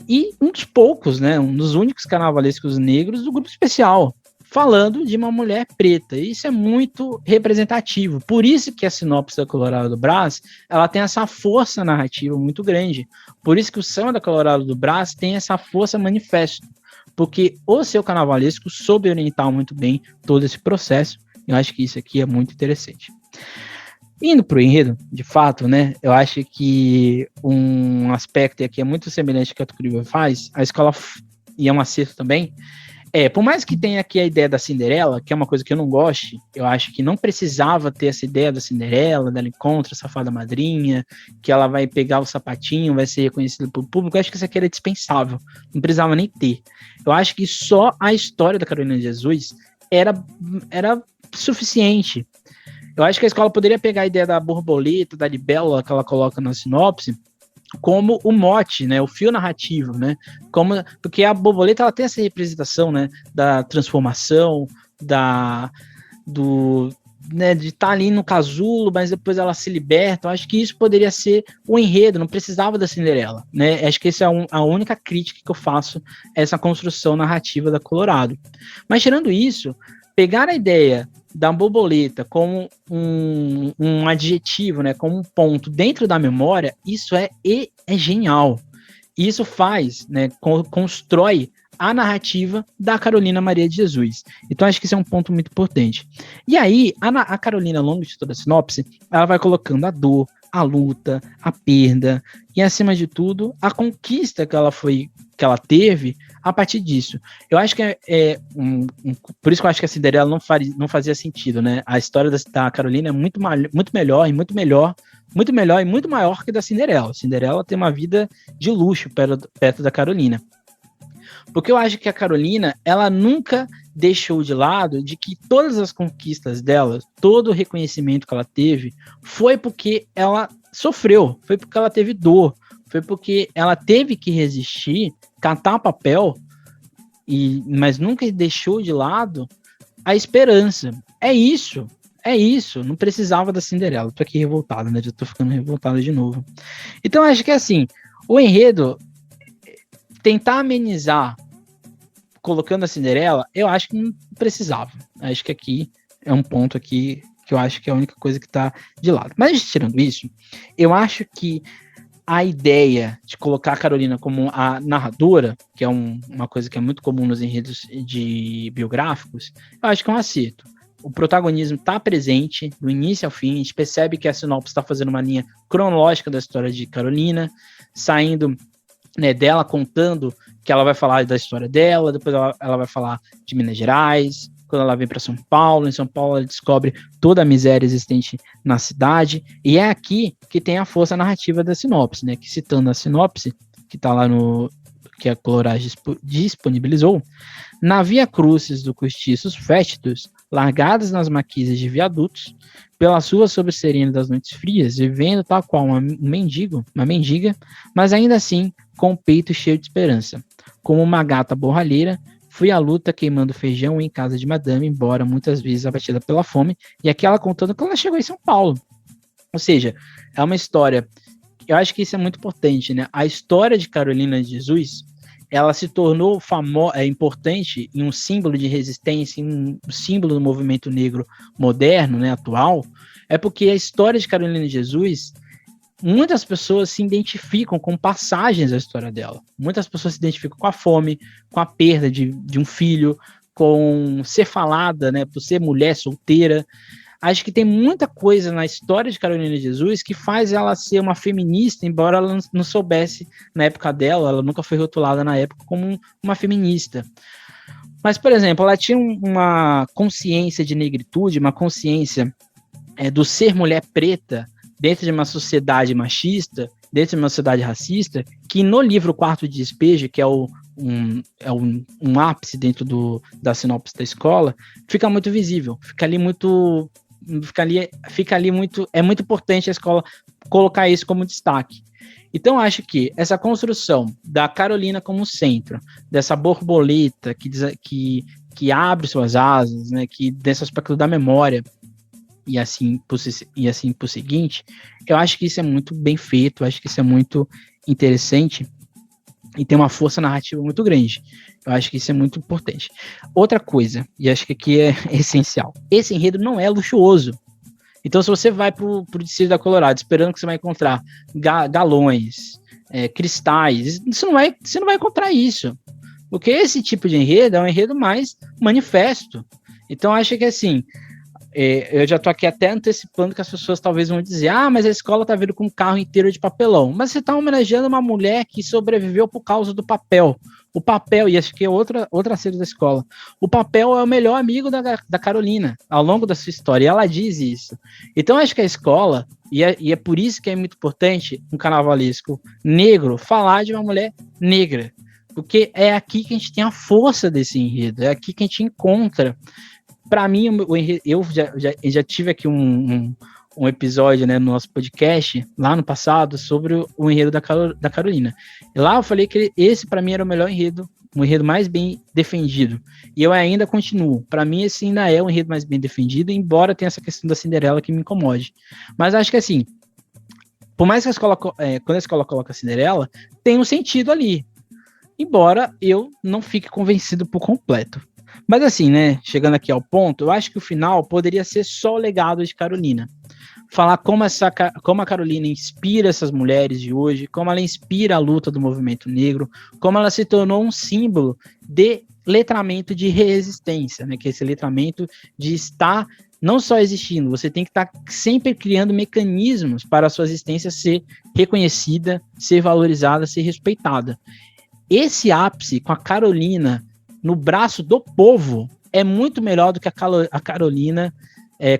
e um dos poucos, né, um dos únicos carnavalescos negros do grupo especial, falando de uma mulher preta. E isso é muito representativo. Por isso que a sinopse da Colorado do Brás, ela tem essa força narrativa muito grande. Por isso que o samba da Colorado do Brás tem essa força manifesto. Porque o seu carnavalesco soube orientar muito bem todo esse processo. Eu acho que isso aqui é muito interessante. Indo para o enredo, de fato, né, eu acho que um aspecto aqui é muito semelhante ao que a Tucuriva faz, a escola, e é um acerto também, por mais que tenha aqui a ideia da Cinderela, que é uma coisa que eu não goste, eu acho que não precisava ter essa ideia da Cinderela, dela encontra a safada madrinha, que ela vai pegar o sapatinho, vai ser reconhecida pelo público. Eu acho que isso aqui era dispensável, não precisava nem ter. Eu acho que só a história da Carolina de Jesus era suficiente. Eu acho que a escola poderia pegar a ideia da borboleta, da libélula que ela coloca na sinopse, como o mote, né, o fio narrativo, né, porque a borboleta ela tem essa representação, né, da transformação, né, de estar ali no casulo, mas depois ela se liberta. Eu acho que isso poderia ser o enredo, não precisava da Cinderela, né? Acho que essa é a única crítica que eu faço a essa construção narrativa da Colorado. Mas tirando isso, pegar a ideia da borboleta como um adjetivo, né, como um ponto dentro da memória, isso é genial. Isso faz, né, constrói a narrativa da Carolina Maria de Jesus. Então acho que isso é um ponto muito importante. E aí, a Carolina, ao longo de toda a sinopse, ela vai colocando a dor, a luta, a perda e, acima de tudo, a conquista que ela teve a partir disso. Eu acho que por isso que eu acho que a Cinderela não fazia sentido, né? A história da Carolina é muito melhor e muito maior que da Cinderela. A Cinderela tem uma vida de luxo perto da Carolina. Porque eu acho que a Carolina, ela nunca deixou de lado de que todas as conquistas dela, todo o reconhecimento que ela teve, foi porque ela sofreu, foi porque ela teve dor, foi porque ela teve que resistir, catar papel, mas nunca deixou de lado a esperança. É isso, não precisava da Cinderela. Tô aqui revoltado, né? Já tô ficando revoltado de novo. Então, acho que assim, o enredo, tentar amenizar colocando a Cinderela, eu acho que não precisava. Acho que aqui é um ponto aqui que eu acho que é a única coisa que tá de lado. Mas tirando isso, eu acho que a ideia de colocar a Carolina como a narradora, que é uma coisa que é muito comum nos enredos de biográficos, eu acho que é um acerto. O protagonismo está presente do início ao fim, a gente percebe que a sinopse está fazendo uma linha cronológica da história de Carolina, saindo, né, dela contando que ela vai falar da história dela, depois ela vai falar de Minas Gerais, quando ela vem para São Paulo, em São Paulo ela descobre toda a miséria existente na cidade, e é aqui que tem a força narrativa da sinopse, né, que citando a sinopse, que está lá que a Colorado disponibilizou, na Via Crucis do Cortiços Fétidos, largadas nas maquisas de viadutos, pelas ruas sob o sereno das noites frias, vivendo tal qual uma mendiga, mas ainda assim com o peito cheio de esperança. Como uma gata borralheira, fui à luta queimando feijão em casa de madame, embora muitas vezes abatida pela fome, e aqui ela contando que ela chegou em São Paulo. Ou seja, é uma história, eu acho que isso é muito importante, né? A história de Carolina de Jesus, ela se tornou importante em um símbolo de resistência, em um símbolo do movimento negro moderno, né, atual, é porque a história de Carolina de Jesus, muitas pessoas se identificam com passagens da história dela. Muitas pessoas se identificam com a fome, com a perda de um filho, com ser falada, né, por ser mulher solteira. Acho que tem muita coisa na história de Carolina de Jesus que faz ela ser uma feminista, embora ela não soubesse na época dela, ela nunca foi rotulada na época como uma feminista. Mas, por exemplo, ela tinha uma consciência de negritude, uma consciência do ser mulher preta dentro de uma sociedade machista, dentro de uma sociedade racista, que no livro Quarto de Despejo, que é um ápice dentro da sinopse da escola, fica muito visível, fica ali muito, é muito importante a escola colocar isso como destaque. Então, acho que essa construção da Carolina como centro, dessa borboleta que abre suas asas, né, que desse aspecto da memória, e assim por seguinte, eu acho que isso é muito bem feito, eu acho que isso é muito interessante e tem uma força narrativa muito grande. Eu acho que isso é muito importante. Outra coisa, e acho que aqui é essencial, esse enredo não é luxuoso. Então, se você vai pro Distrito da Colorado esperando que você vai encontrar galões, cristais, você não vai encontrar isso. Porque esse tipo de enredo é um enredo mais manifesto. Então, acho que assim, eu já tô aqui até antecipando que as pessoas talvez vão dizer, mas a escola tá vindo com um carro inteiro de papelão. Mas você tá homenageando uma mulher que sobreviveu por causa do papel. O papel, e acho que é outra acerto da escola, o papel é o melhor amigo da Carolina ao longo da sua história, e ela diz isso. Então acho que a escola, e é por isso que é muito importante um carnavalesco negro falar de uma mulher negra, porque é aqui que a gente tem a força desse enredo, é aqui que a gente encontra. Para mim, eu já tive aqui um episódio, né, no nosso podcast, lá no passado, sobre o enredo da Carolina. E lá eu falei que esse, para mim, era o melhor enredo, um enredo mais bem defendido. E eu ainda continuo. Para mim, esse ainda é o enredo mais bem defendido, embora tenha essa questão da Cinderela que me incomode. Mas acho que, assim, por mais que quando a escola coloca a Cinderela, tem um sentido ali. Embora eu não fique convencido por completo. Mas assim, né, chegando aqui ao ponto, eu acho que o final poderia ser só o legado de Carolina. Falar como a Carolina inspira essas mulheres de hoje, como ela inspira a luta do movimento negro, como ela se tornou um símbolo de letramento de resistência, né, que é esse letramento de estar não só existindo, você tem que estar sempre criando mecanismos para a sua existência ser reconhecida, ser valorizada, ser respeitada. Esse ápice com a Carolina no braço do povo é muito melhor do que a Carolina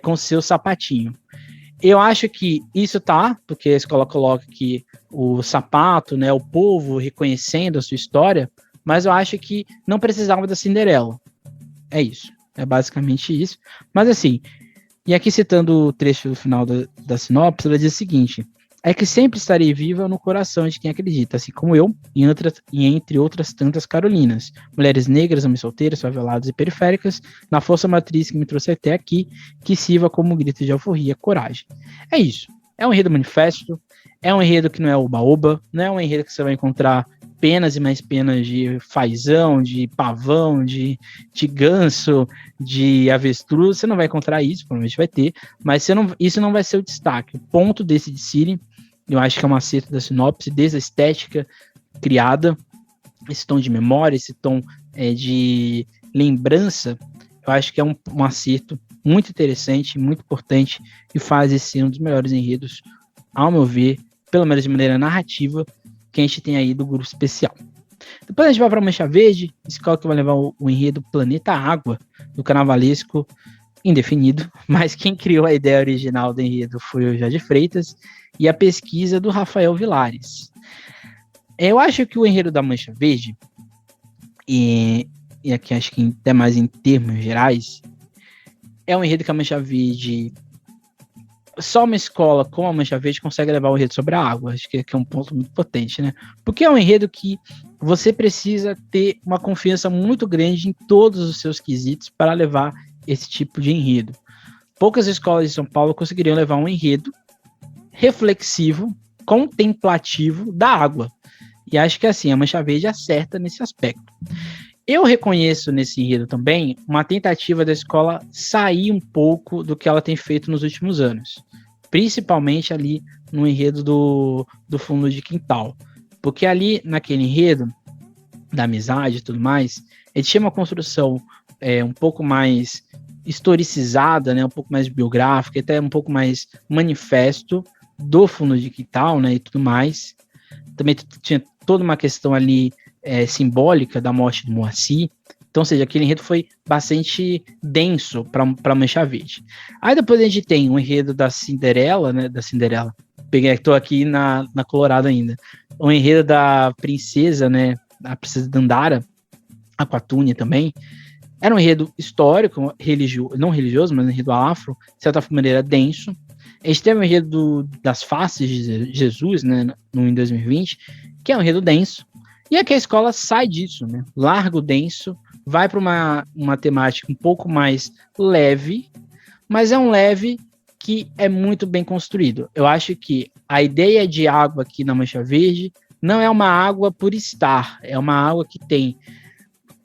com seu sapatinho. Eu acho que isso tá, porque a escola coloca aqui o sapato, né, o povo reconhecendo a sua história, mas eu acho que não precisava da Cinderela. É isso, é basicamente isso. Mas assim, e aqui citando o trecho do final da sinopse, ela diz o seguinte: é que sempre estarei viva no coração de quem acredita, assim como eu, e entre outras tantas Carolinas, mulheres negras, homens solteiras, faveladas e periféricas, na força matriz que me trouxe até aqui, que sirva como grito de alforria, coragem. É isso. É um enredo manifesto, é um enredo que não é oba-oba, não é um enredo que você vai encontrar penas e mais penas de fazão, de pavão, de ganso, de avestruz, você não vai encontrar isso, provavelmente vai ter, mas isso não vai ser o destaque. O ponto desse de Siri, eu acho que é um acerto da sinopse, desde a estética criada, esse tom de memória, esse tom de lembrança, eu acho que é um acerto muito interessante, muito importante, e faz esse ser um dos melhores enredos, ao meu ver, pelo menos de maneira narrativa, que a gente tem aí do grupo especial. Depois a gente vai para a Mancha Verde, escola que vai levar o enredo Planeta Água, do carnavalesco indefinido, mas quem criou a ideia original do enredo foi o Jorge Freitas, e a pesquisa do Rafael Vilares. Eu acho que o enredo da Mancha Verde, e aqui acho que até mais em termos gerais, é um enredo que a Mancha Verde, só uma escola como a Mancha Verde consegue levar o enredo sobre a água. Acho que é um ponto muito potente, né? Porque é um enredo que você precisa ter uma confiança muito grande em todos os seus quesitos para levar esse tipo de enredo. Poucas escolas de São Paulo conseguiriam levar um enredo reflexivo, contemplativo da água. E acho que assim, a Mancha Verde acerta nesse aspecto. Eu reconheço nesse enredo também uma tentativa da escola sair um pouco do que ela tem feito nos últimos anos, principalmente ali no enredo do fundo de quintal, porque ali naquele enredo da amizade e tudo mais, ele tinha uma construção um pouco mais historicizada, né, um pouco mais biográfica, até um pouco mais manifesto do fundo de quintal, né, e tudo mais. Também tinha toda uma questão ali simbólica da morte do Moacir. Então, ou seja, aquele enredo foi bastante denso para Mancha Verde. Aí depois a gente tem o enredo da Cinderela, né? Da Cinderela. Estou aqui na Colorado ainda. O enredo da princesa, né? A princesa Dandara, a Quatúnia também. Era um enredo histórico, não religioso, mas um enredo afro, de certa maneira denso. A gente teve o enredo das faces de Jesus, né? Em 2020, que é um enredo denso. E aqui a escola sai disso, né? Larga o denso, vai para uma temática um pouco mais leve, mas é um leve que é muito bem construído. Eu acho que a ideia de água aqui na Mancha Verde não é uma água por estar, é uma água que tem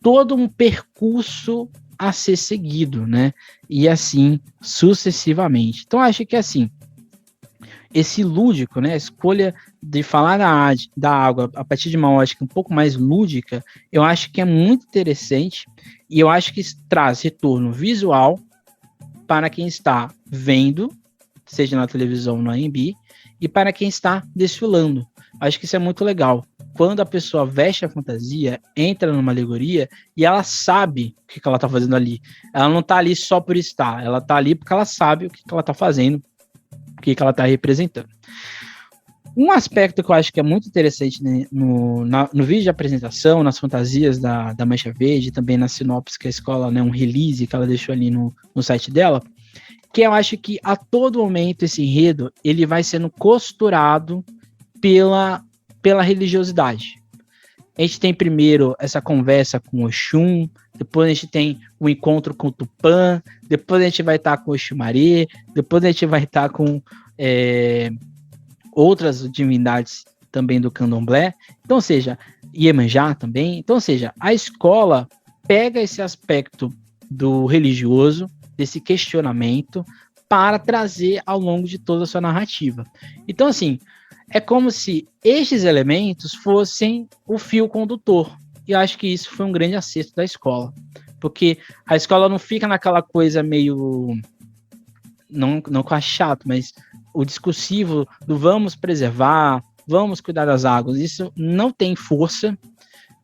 todo um percurso a ser seguido, né? E assim sucessivamente. Então acho que assim, esse lúdico, né, a escolha de falar da água a partir de uma ótica um pouco mais lúdica, eu acho que é muito interessante e eu acho que traz retorno visual para quem está vendo, seja na televisão ou no AMB, e para quem está desfilando. Acho que isso é muito legal. Quando a pessoa veste a fantasia, entra numa alegoria e ela sabe o que ela está fazendo ali. Ela não está ali só por estar, ela está ali porque ela sabe o que ela está fazendo, o que ela está representando. Um aspecto que eu acho que é muito interessante, né, no vídeo de apresentação, nas fantasias da Mancha Verde, também na sinopse que a escola, né, um release que ela deixou ali no site dela, que eu acho que a todo momento esse enredo ele vai sendo costurado pela religiosidade. A gente tem primeiro essa conversa com Oxum, depois a gente tem o encontro com o Tupã, depois a gente vai estar com o Oxumaré, depois a gente vai estar com outras divindades também do candomblé, então, ou seja, Iemanjá também, então, ou seja, a escola pega esse aspecto do religioso, desse questionamento, para trazer ao longo de toda a sua narrativa. Então, assim, é como se estes elementos fossem o fio condutor. E eu acho que isso foi um grande acerto da escola. Porque a escola não fica naquela coisa meio... Não que eu acho chato, mas o discursivo do vamos preservar, vamos cuidar das águas. Isso não tem força.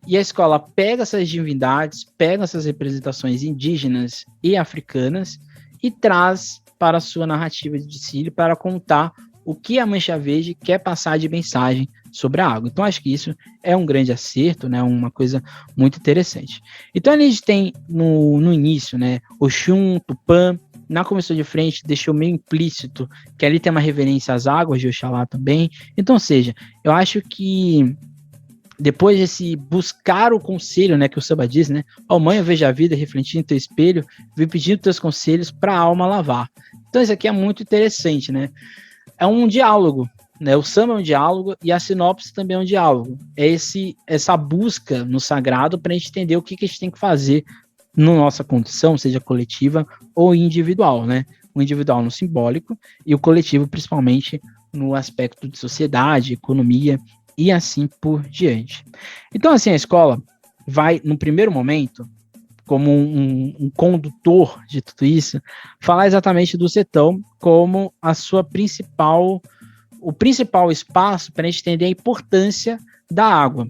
E a escola pega essas divindades, pega essas representações indígenas e africanas e traz para a sua narrativa de desfile para contar o que a Mancha Verde quer passar de mensagem sobre a água. Então, acho que isso é um grande acerto, né? Uma coisa muito interessante. Então, a gente tem no início, né? Oxum, Tupã, na comissão de frente deixou meio implícito que ali tem uma reverência às águas de Oxalá também. Então, ou seja, eu acho que depois desse buscar o conselho, né, que o samba diz, né, ó mãe, eu vejo a vida refletindo em teu espelho, vem pedindo teus conselhos para a alma lavar. Então isso aqui é muito interessante, né? É um diálogo, né? O samba é um diálogo e a sinopse também é um diálogo. É essa busca no sagrado para a gente entender o que a gente tem que fazer na nossa condição, seja coletiva ou individual, né? O individual no simbólico e o coletivo principalmente no aspecto de sociedade, economia e assim por diante. Então, assim, a escola vai, no primeiro momento, como um condutor de tudo isso, falar exatamente do sertão como o principal espaço para a gente entender a importância da água.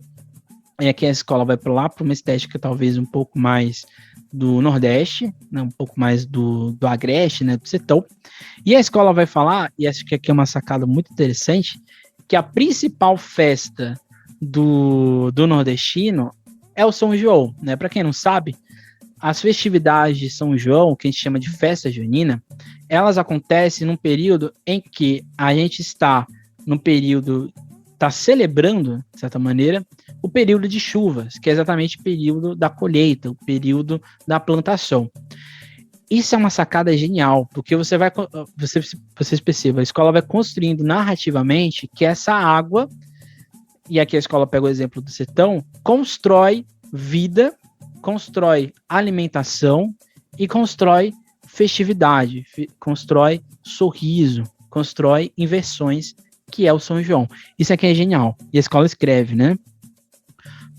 E aqui a escola vai para lá, para uma estética talvez um pouco mais do Nordeste, né, um pouco mais do Agreste, né, do sertão. E a escola vai falar, e acho que aqui é uma sacada muito interessante, que a principal festa do nordestino é o São João, né? Para quem não sabe, as festividades de São João, que a gente chama de festa junina, elas acontecem num período em que a gente está celebrando, de certa maneira, o período de chuvas, que é exatamente o período da colheita, o período da plantação. Isso é uma sacada genial, porque vocês percebam, a escola vai construindo narrativamente que essa água, e aqui a escola pega o exemplo do sertão, constrói vida, constrói alimentação e constrói festividade, constrói sorriso, constrói inversões, que é o São João. Isso aqui é genial. E a escola escreve, né?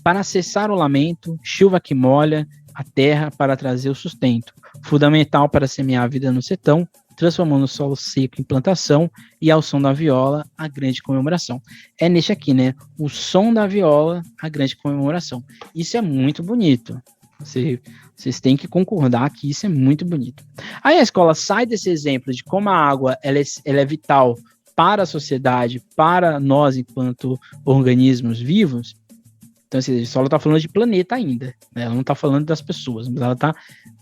Para cessar o lamento, chuva que molha a terra para trazer o sustento, fundamental para semear a vida no sertão, transformando o solo seco em plantação, e ao som da viola, a grande comemoração. É neste aqui, né? O som da viola, a grande comemoração. Isso é muito bonito. Vocês têm que concordar que isso é muito bonito. Aí a escola sai desse exemplo de como a água ela é vital para a sociedade, para nós enquanto organismos vivos. Então, assim, a escola está falando de planeta ainda, né? Ela não está falando das pessoas, mas ela está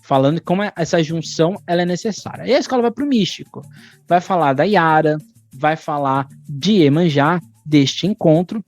falando como essa junção ela é necessária. E a escola vai para o místico, vai falar da Yara, vai falar de Iemanjá, deste encontro,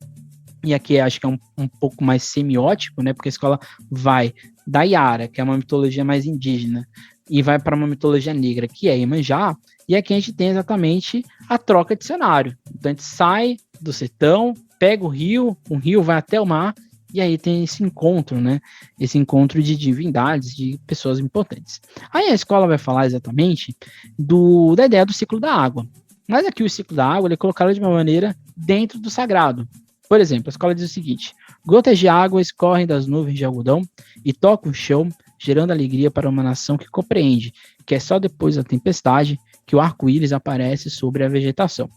e aqui acho que é um pouco mais semiótico, né? Porque a escola vai da Yara, que é uma mitologia mais indígena, e vai para uma mitologia negra, que é Iemanjá, e aqui a gente tem exatamente a troca de cenário. Então a gente sai do sertão, pega o rio vai até o mar, e aí tem esse encontro, né? Esse encontro de divindades, de pessoas importantes. Aí a escola vai falar exatamente da ideia do ciclo da água. Mas aqui o ciclo da água ele é colocado de uma maneira dentro do sagrado. Por exemplo, a escola diz o seguinte: gotas de água escorrem das nuvens de algodão e tocam o chão, gerando alegria para uma nação que compreende que é só depois da tempestade que o arco-íris aparece sobre a vegetação.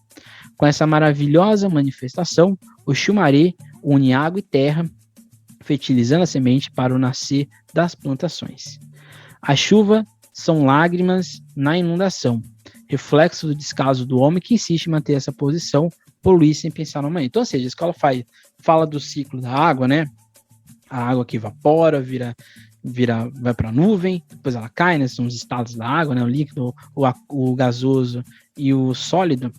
Com essa maravilhosa manifestação, o Xumaré une água e terra, fertilizando a semente para o nascer das plantações. A chuva são lágrimas na inundação, reflexo do descaso do homem que insiste em manter essa posição, poluir sem pensar no amanhã. Então, ou seja, a escola fala do ciclo da água, né? A água que evapora, vai para a nuvem, depois ela cai, né? São os estados da água, né? O líquido, o gasoso e o sólido.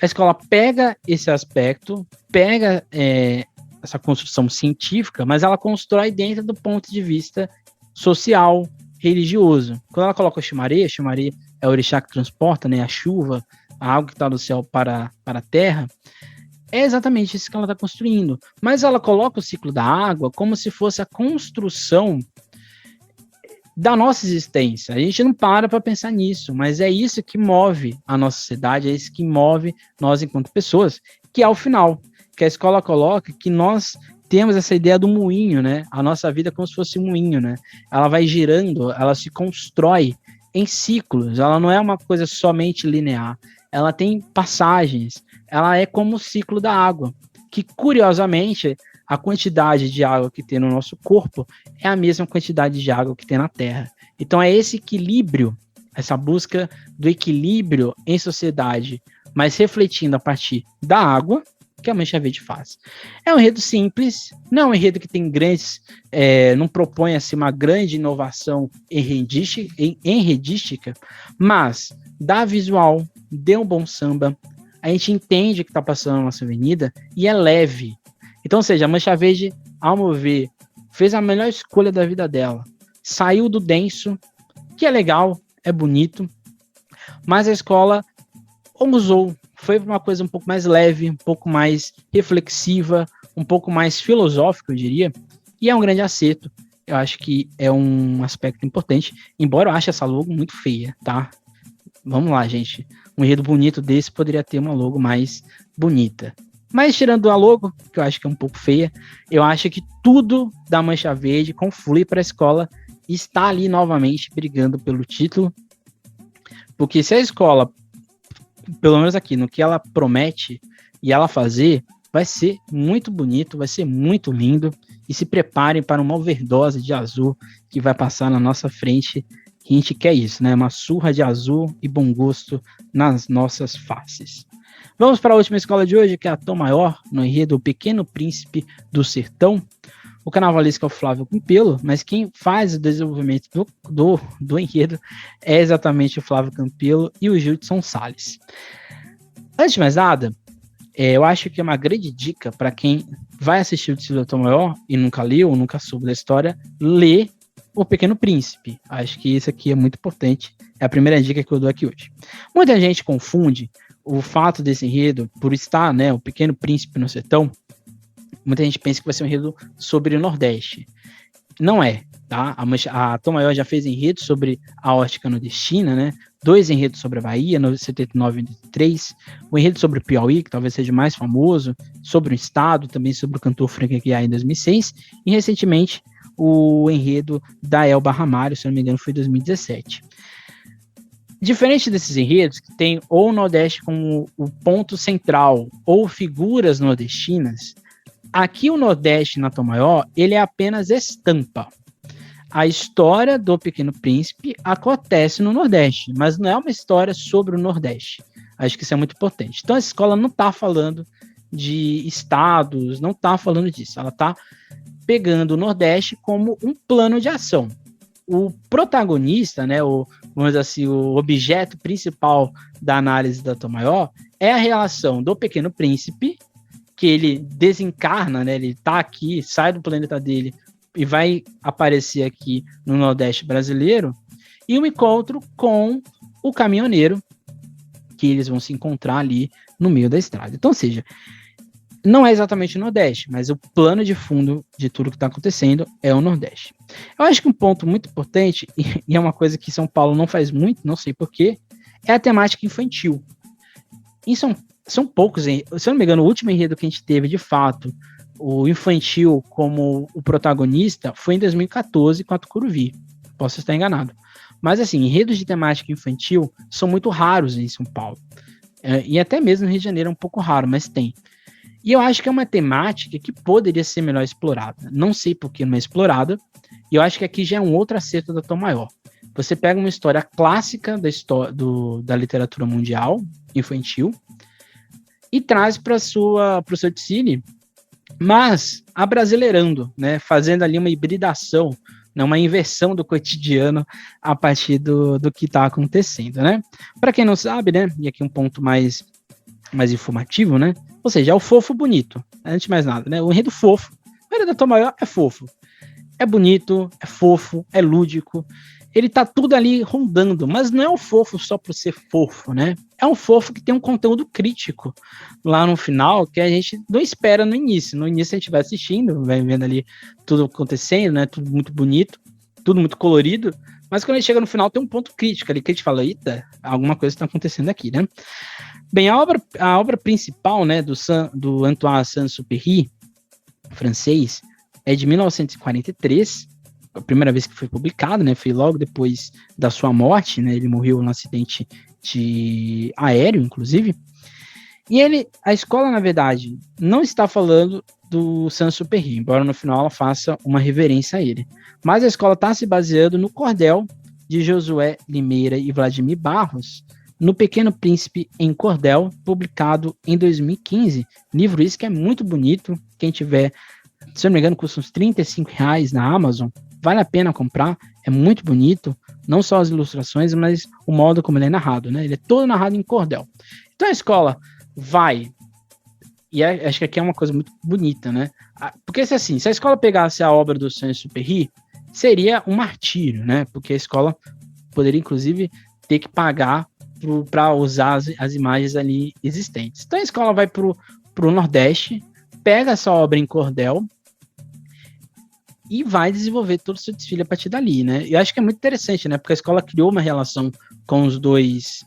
A escola pega esse aspecto, pega essa construção científica, mas ela constrói dentro do ponto de vista social, religioso. Quando ela coloca o Xumaré é o orixá que transporta, né, a chuva, a água que está do céu para a terra, é exatamente isso que ela está construindo. Mas ela coloca o ciclo da água como se fosse a construção da nossa existência. A gente não para pensar nisso, mas é isso que move a nossa sociedade, é isso que move nós enquanto pessoas, que é o final, que a escola coloca que nós temos essa ideia do moinho, né? A nossa vida é como se fosse um moinho, né? Ela vai girando, ela se constrói em ciclos, ela não é uma coisa somente linear, ela tem passagens, ela é como o ciclo da água, que curiosamente a quantidade de água que tem no nosso corpo é a mesma quantidade de água que tem na Terra. Então é esse equilíbrio, essa busca do equilíbrio em sociedade, mas refletindo a partir da água, que a Mancha Verde faz. É um enredo simples, não é um enredo que tem não propõe assim, uma grande inovação enredística, mas dá visual, dê um bom samba, a gente entende o que está passando na nossa avenida e é leve. Então, ou seja, a Mancha Verde, ao meu ver, fez a melhor escolha da vida dela. Saiu do denso, que é legal, é bonito, mas a escola ousou, foi uma coisa um pouco mais leve, um pouco mais reflexiva, um pouco mais filosófica, eu diria, e é um grande acerto. Eu acho que é um aspecto importante, embora eu ache essa logo muito feia, tá? Vamos lá, gente. Um enredo bonito desse poderia ter uma logo mais bonita. Mas tirando a logo, que eu acho que é um pouco feia, eu acho que tudo da Mancha Verde conflui para a escola e está ali novamente brigando pelo título. Porque se a escola, pelo menos aqui, no que ela promete e ela fazer, vai ser muito bonito, vai ser muito lindo. E se preparem para uma overdose de azul que vai passar na nossa frente. A gente quer isso, né? Uma surra de azul e bom gosto nas nossas faces. Vamos para a última escola de hoje, que é a Tom Maior, no enredo O Pequeno Príncipe do Sertão. o carnavalesco é o Flávio Campelo, mas quem faz o desenvolvimento do enredo é exatamente o Flávio Campelo e o Gilson Salles. Antes de mais nada, eu acho que é uma grande dica para quem vai assistir o Desfile da Tom Maior e nunca leu ou nunca soube da história, ler O Pequeno Príncipe. Acho que isso aqui é muito importante. É a primeira dica que eu dou aqui hoje. Muita gente confunde o fato desse enredo, por estar, né, o Pequeno Príncipe no sertão, muita gente pensa que vai ser um enredo sobre o Nordeste. Não é, tá? A Tom Maior já fez enredos sobre a ótica nordestina, né? 2 enredos sobre a Bahia, no 79 e 83, o enredo sobre o Piauí, que talvez seja o mais famoso, sobre o Estado, também sobre o cantor Frank Aguiar em 2006, e recentemente o enredo da Elba Ramalho, se não me engano foi em 2017. Diferente desses enredos, que tem ou o Nordeste como o ponto central, ou figuras nordestinas, aqui o Nordeste na Tom Maior, ele é apenas estampa. A história do Pequeno Príncipe acontece no Nordeste, mas não é uma história sobre o Nordeste. Acho que isso é muito importante. Então, essa escola não está falando de estados, não está falando disso. Ela está pegando o Nordeste como um plano de ação. O protagonista, né, vamos dizer assim, o objeto principal da análise da Tom Maior é a relação do Pequeno Príncipe, que ele desencarna, né, ele está aqui, sai do planeta dele e vai aparecer aqui no Nordeste brasileiro, e um encontro com o caminhoneiro, que eles vão se encontrar ali no meio da estrada. Então, ou seja, não é exatamente o Nordeste, mas o plano de fundo de tudo que está acontecendo é o Nordeste. Eu acho que um ponto muito importante, e é uma coisa que São Paulo não faz muito, não sei porquê, é a temática infantil. São poucos, se eu não me engano, o último enredo que a gente teve, de fato, o infantil como o protagonista, foi em 2014 com a Tucuruvi. Posso estar enganado. Mas, assim, enredos de temática infantil são muito raros em São Paulo. E até mesmo no Rio de Janeiro é um pouco raro, mas tem. E eu acho que é uma temática que poderia ser melhor explorada. Não sei por que não é explorada. E eu acho que aqui já é um outro acerto da Tom Maior. Você pega uma história clássica da literatura mundial, infantil, e traz para o seu desfile, mas abrasileirando, né, fazendo ali uma hibridação, né, uma inversão do cotidiano a partir do que está acontecendo, né? Para quem não sabe, né, e aqui um ponto mais informativo, né? Ou seja, é o fofo bonito, antes de mais nada, né? O enredo fofo, o enredo da Tom Maior é fofo, é bonito, é fofo, é lúdico, ele tá tudo ali rondando, mas não é um fofo só por ser fofo, né? É um fofo que tem um conteúdo crítico lá no final que a gente não espera no início. No início a gente vai assistindo, vai vendo ali tudo acontecendo, né? Tudo muito bonito, tudo muito colorido, mas quando a gente chega no final tem um ponto crítico ali que a gente fala, eita, alguma coisa está acontecendo aqui, né? Bem, a obra principal, né, do Antoine Saint-Exupéry, francês, é de 1943, a primeira vez que foi publicado, né, foi logo depois da sua morte, né, ele morreu num acidente de aéreo, inclusive, e a escola, na verdade, não está falando do Saint-Exupéry, embora no final ela faça uma reverência a ele, mas a escola está se baseando no cordel de Josué Limeira e Vladimir Barros, no Pequeno Príncipe em Cordel, publicado em 2015, livro esse que é muito bonito, quem tiver, se eu não me engano, custa uns R$35 na Amazon, vale a pena comprar, é muito bonito, não só as ilustrações, mas o modo como ele é narrado, né? Ele é todo narrado em cordel. Então a escola vai, e acho que aqui é uma coisa muito bonita, né? Porque se a escola pegasse a obra do Saint-Exupéry, seria um martírio, né? Porque a escola poderia, inclusive, ter que pagar para usar as imagens ali existentes. Então a escola vai para o Nordeste, pega essa obra em cordel e vai desenvolver todo o seu desfile a partir dali, né? E acho que é muito interessante, né? Porque a escola criou uma relação com os dois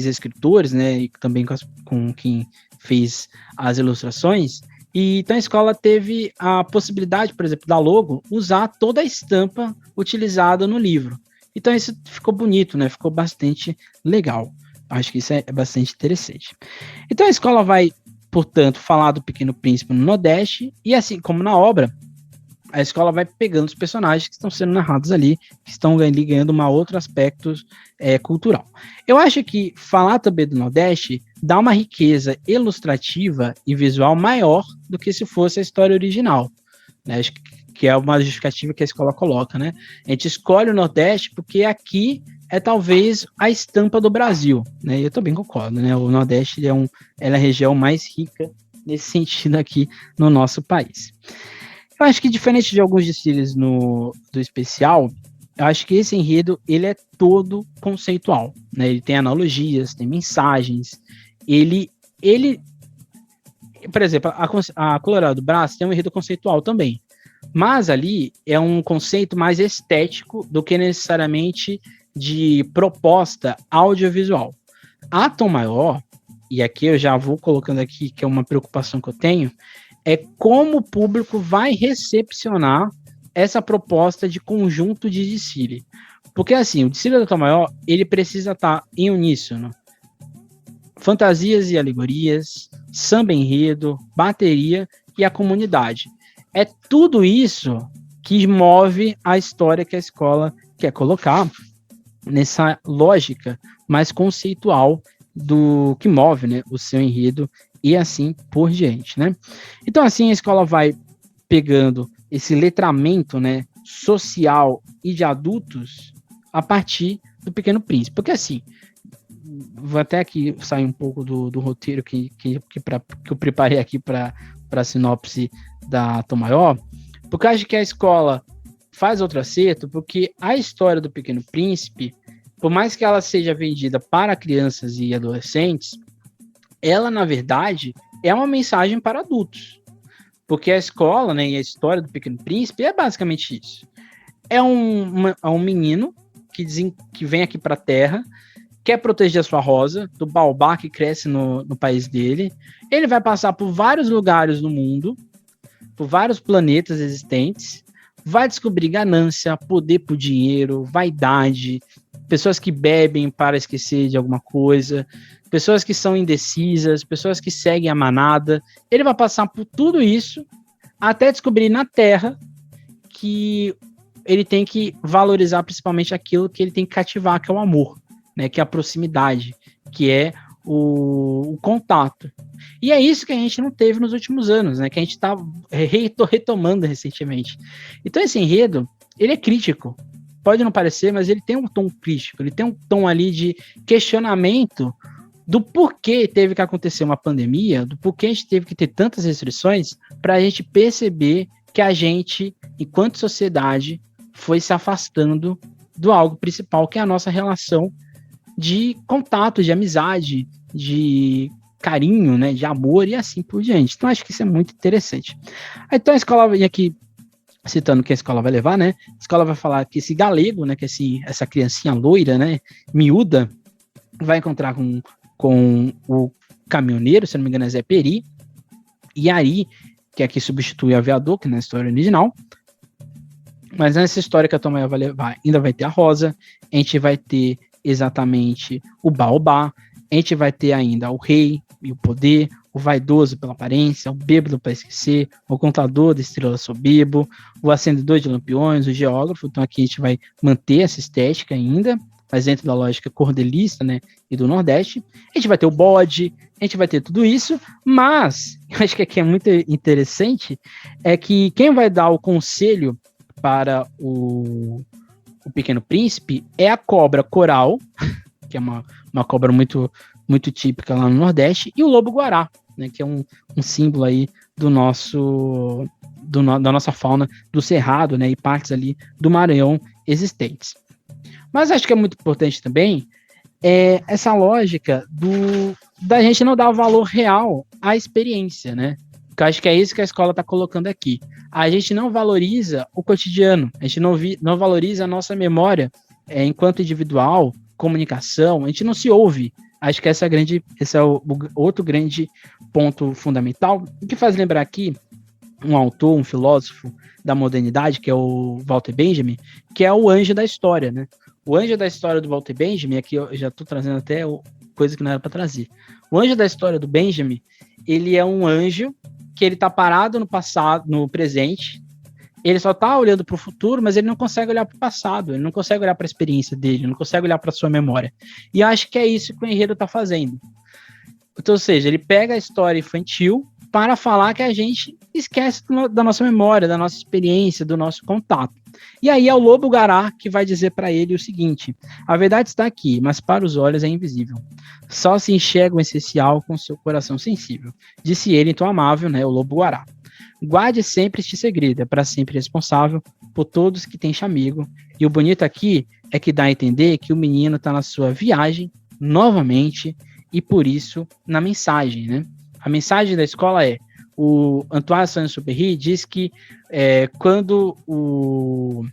escritores, né? E também com quem fez as ilustrações. E então a escola teve a possibilidade, por exemplo, da logo, usar toda a estampa utilizada no livro. Então isso ficou bonito, né? Ficou bastante legal. Acho que isso é bastante interessante. Então a escola vai, portanto, falar do Pequeno Príncipe no Nordeste, e assim como na obra, a escola vai pegando os personagens que estão sendo narrados ali, que estão ali ganhando um outro aspecto cultural. Eu acho que falar também do Nordeste dá uma riqueza ilustrativa e visual maior do que se fosse a história original. né? Acho que é uma justificativa que a escola coloca, né? A gente escolhe o Nordeste porque aqui é talvez a estampa do Brasil, né? E eu também concordo, né? O Nordeste é a região mais rica nesse sentido aqui no nosso país. Eu acho que diferente de alguns desfiles do especial, eu acho que esse enredo ele é todo conceitual, né? Ele tem analogias, tem mensagens, ele por exemplo, a Colorado do Brás tem um enredo conceitual também, mas ali é um conceito mais estético do que necessariamente de proposta audiovisual. A Tom Maior, e aqui eu já vou colocando aqui que é uma preocupação que eu tenho, é como o público vai recepcionar essa proposta de conjunto de desfile. Porque assim, o desfile da Tom Maior, ele precisa estar em uníssono. Fantasias e alegorias, samba enredo, bateria e a comunidade. É tudo isso que move a história que a escola quer colocar nessa lógica mais conceitual do que move, né, o seu enredo e assim por diante, né? Então assim a escola vai pegando esse letramento, né, social e de adultos a partir do Pequeno Príncipe, porque assim, vou até aqui sair um pouco do roteiro que eu preparei aqui para a sinopse da Tom Maior, porque eu acho que a escola faz outro acerto, porque a história do Pequeno Príncipe, por mais que ela seja vendida para crianças e adolescentes, ela, na verdade, é uma mensagem para adultos. Porque a escola, né, e a história do Pequeno Príncipe é basicamente isso. É um menino que vem aqui para a Terra, quer proteger a sua rosa, do baobá que cresce no país dele. Ele vai passar por vários lugares no mundo, por vários planetas existentes, vai descobrir ganância, poder por dinheiro, vaidade, pessoas que bebem para esquecer de alguma coisa, pessoas que são indecisas, pessoas que seguem a manada. Ele vai passar por tudo isso até descobrir na Terra que ele tem que valorizar principalmente aquilo que ele tem que cativar, que é o amor, né, que é a proximidade, que é o contato. E é isso que a gente não teve nos últimos anos, né, que a gente está retomando recentemente. Então esse enredo, ele é crítico. Pode não parecer, mas ele tem um tom crítico, ele tem um tom ali de questionamento do porquê teve que acontecer uma pandemia, do porquê a gente teve que ter tantas restrições, para a gente perceber que a gente, enquanto sociedade, foi se afastando do algo principal, que é a nossa relação de contato, de amizade, de carinho, né, de amor e assim por diante. Então, acho que isso é muito interessante. Então, a escola vem aqui, citando que a escola vai levar, né, a escola vai falar que esse galego, né, que essa criancinha loira, né, miúda, vai encontrar com o caminhoneiro, se não me engano é Zé Peri, e Ari, que aqui substitui o aviador, que na história original. Mas nessa história que a Tom Maior vai levar, ainda vai ter a Rosa, a gente vai ter exatamente o Baobá, a gente vai ter ainda o rei e o poder, o vaidoso pela aparência, o bêbado para esquecer, o contador da estrela soberbo, o acendedor de lampiões, o geógrafo. Então aqui a gente vai manter essa estética ainda, mas dentro da lógica cordelista, né, e do Nordeste. A gente vai ter o bode, a gente vai ter tudo isso, mas eu acho que aqui é muito interessante, é que quem vai dar o conselho para o Pequeno Príncipe é a cobra coral, que é uma cobra muito, muito típica lá no Nordeste, e o lobo-guará, né, que é um símbolo aí da nossa fauna do Cerrado, né, e partes ali do Maranhão existentes. Mas acho que é muito importante também essa lógica da gente não dar o valor real à experiência, né? Porque eu acho que é isso que a escola está colocando aqui. A gente não valoriza o cotidiano, a gente não valoriza a nossa memória enquanto individual, comunicação, a gente não se ouve. Acho que esse é o outro grande ponto fundamental. O que faz lembrar aqui um autor, um filósofo da modernidade, que é o Walter Benjamin, que é o anjo da história, né? O anjo da história do Walter Benjamin, aqui eu já estou trazendo até coisa que não era para trazer. O anjo da história do Benjamin, ele é um anjo que ele está parado no passado, no presente, ele só está olhando para o futuro, mas ele não consegue olhar para o passado, ele não consegue olhar para a experiência dele, ele não consegue olhar para a sua memória. E eu acho que é isso que o enredo está fazendo. Então, ou seja, ele pega a história infantil para falar que a gente esquece da nossa memória, da nossa experiência, do nosso contato. E aí é o lobo-guará que vai dizer para ele o seguinte: a verdade está aqui, mas para os olhos é invisível. Só se enxerga o essencial com seu coração sensível. Disse ele, então amável, né, o lobo-guará. Guarde sempre este segredo, é para sempre responsável por todos que têm chamego. E o bonito aqui é que dá a entender que o menino está na sua viagem novamente e por isso na mensagem, né? A mensagem da escola é: o Antoine Saint-Exupéry diz que quando o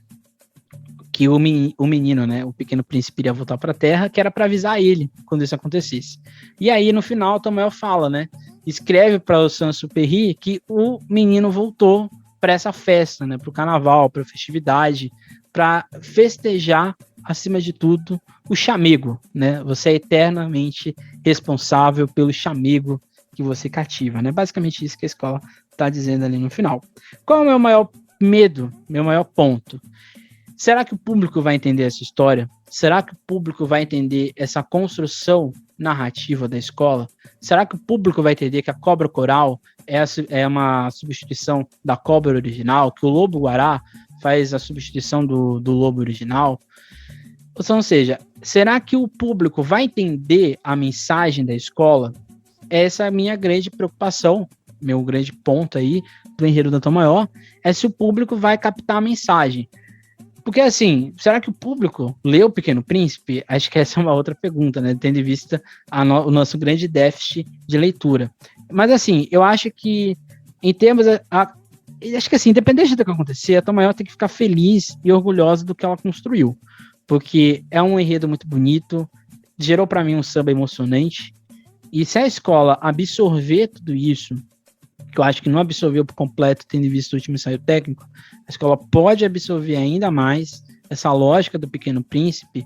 menino, né, o Pequeno Príncipe iria voltar para a Terra, que era para avisar ele quando isso acontecesse. E aí no final Tomoyo fala, né, escreve para o Saint-Exupéry que o menino voltou para essa festa, né, para o carnaval, para a festividade, para festejar acima de tudo o chamego, né? Você é eternamente responsável pelo chamego que você cativa, né? Basicamente isso que a escola está dizendo ali no final. Qual é o meu maior medo, meu maior ponto? Será que o público vai entender essa história? Será que o público vai entender essa construção narrativa da escola? Será que o público vai entender que a cobra coral é uma substituição da cobra original, que o lobo-guará faz a substituição do lobo original? Ou seja, será que o público vai entender a mensagem da escola? Essa é a minha grande preocupação, meu grande ponto aí do enredo da Tom Maior, é se o público vai captar a mensagem. Porque, assim, será que o público leu O Pequeno Príncipe? Acho que essa é uma outra pergunta, né? Tendo em vista o nosso grande déficit de leitura. Mas, assim, eu acho que, em termos... acho que, assim, independente do que acontecer, a Tom Maior tem que ficar feliz e orgulhosa do que ela construiu. Porque é um enredo muito bonito, gerou para mim um samba emocionante. E se a escola absorver tudo isso, que eu acho que não absorveu por completo, tendo visto o último ensaio técnico, a escola pode absorver ainda mais essa lógica do Pequeno Príncipe,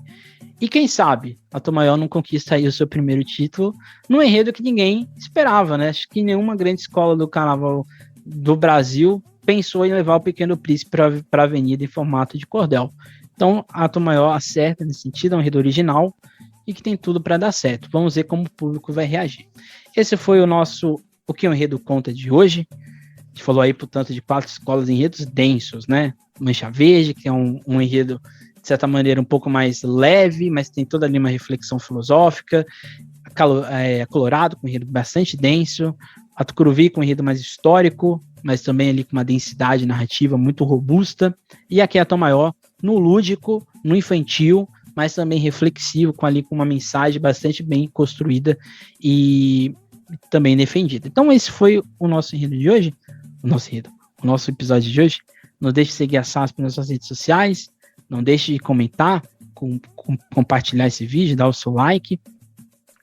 e quem sabe a Tom Maior não conquista aí o seu primeiro título num enredo que ninguém esperava, né? Acho que nenhuma grande escola do carnaval do Brasil pensou em levar o Pequeno Príncipe para a avenida em formato de cordel. Então a Tom Maior acerta nesse sentido, é um enredo original e que tem tudo para dar certo. Vamos ver como o público vai reagir. Esse foi o que o enredo conta de hoje. A gente falou aí, portanto, de 4 escolas de enredos densos, né? Mancha Verde, que é um enredo, de certa maneira, um pouco mais leve, mas tem toda ali uma reflexão filosófica. Colorado, com um enredo bastante denso. A Tucuruvi, com um enredo mais histórico, mas também ali com uma densidade narrativa muito robusta. E aqui a Tom Maior, no lúdico, no infantil, mas também reflexivo, com uma mensagem bastante bem construída e também defendida. Então esse foi o nosso enredo de hoje, o nosso episódio de hoje. Não deixe de seguir a SASP nas suas redes sociais, não deixe de comentar, compartilhar esse vídeo, dar o seu like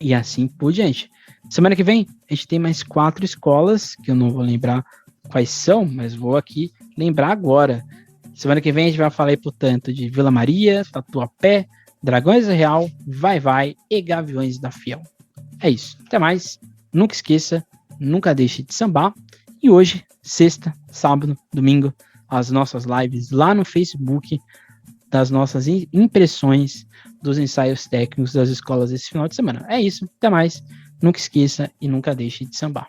e assim por diante. Semana que vem a gente tem mais 4 escolas, que eu não vou lembrar quais são, mas vou aqui lembrar agora. Semana que vem a gente vai falar, portanto, de Vila Maria, Tatuapé, Dragões da Real, Vai e Gaviões da Fiel. É isso. Até mais. Nunca esqueça, nunca deixe de sambar. E hoje, sexta, sábado, domingo, as nossas lives lá no Facebook, das nossas impressões dos ensaios técnicos das escolas esse final de semana. É isso. Até mais. Nunca esqueça e nunca deixe de sambar.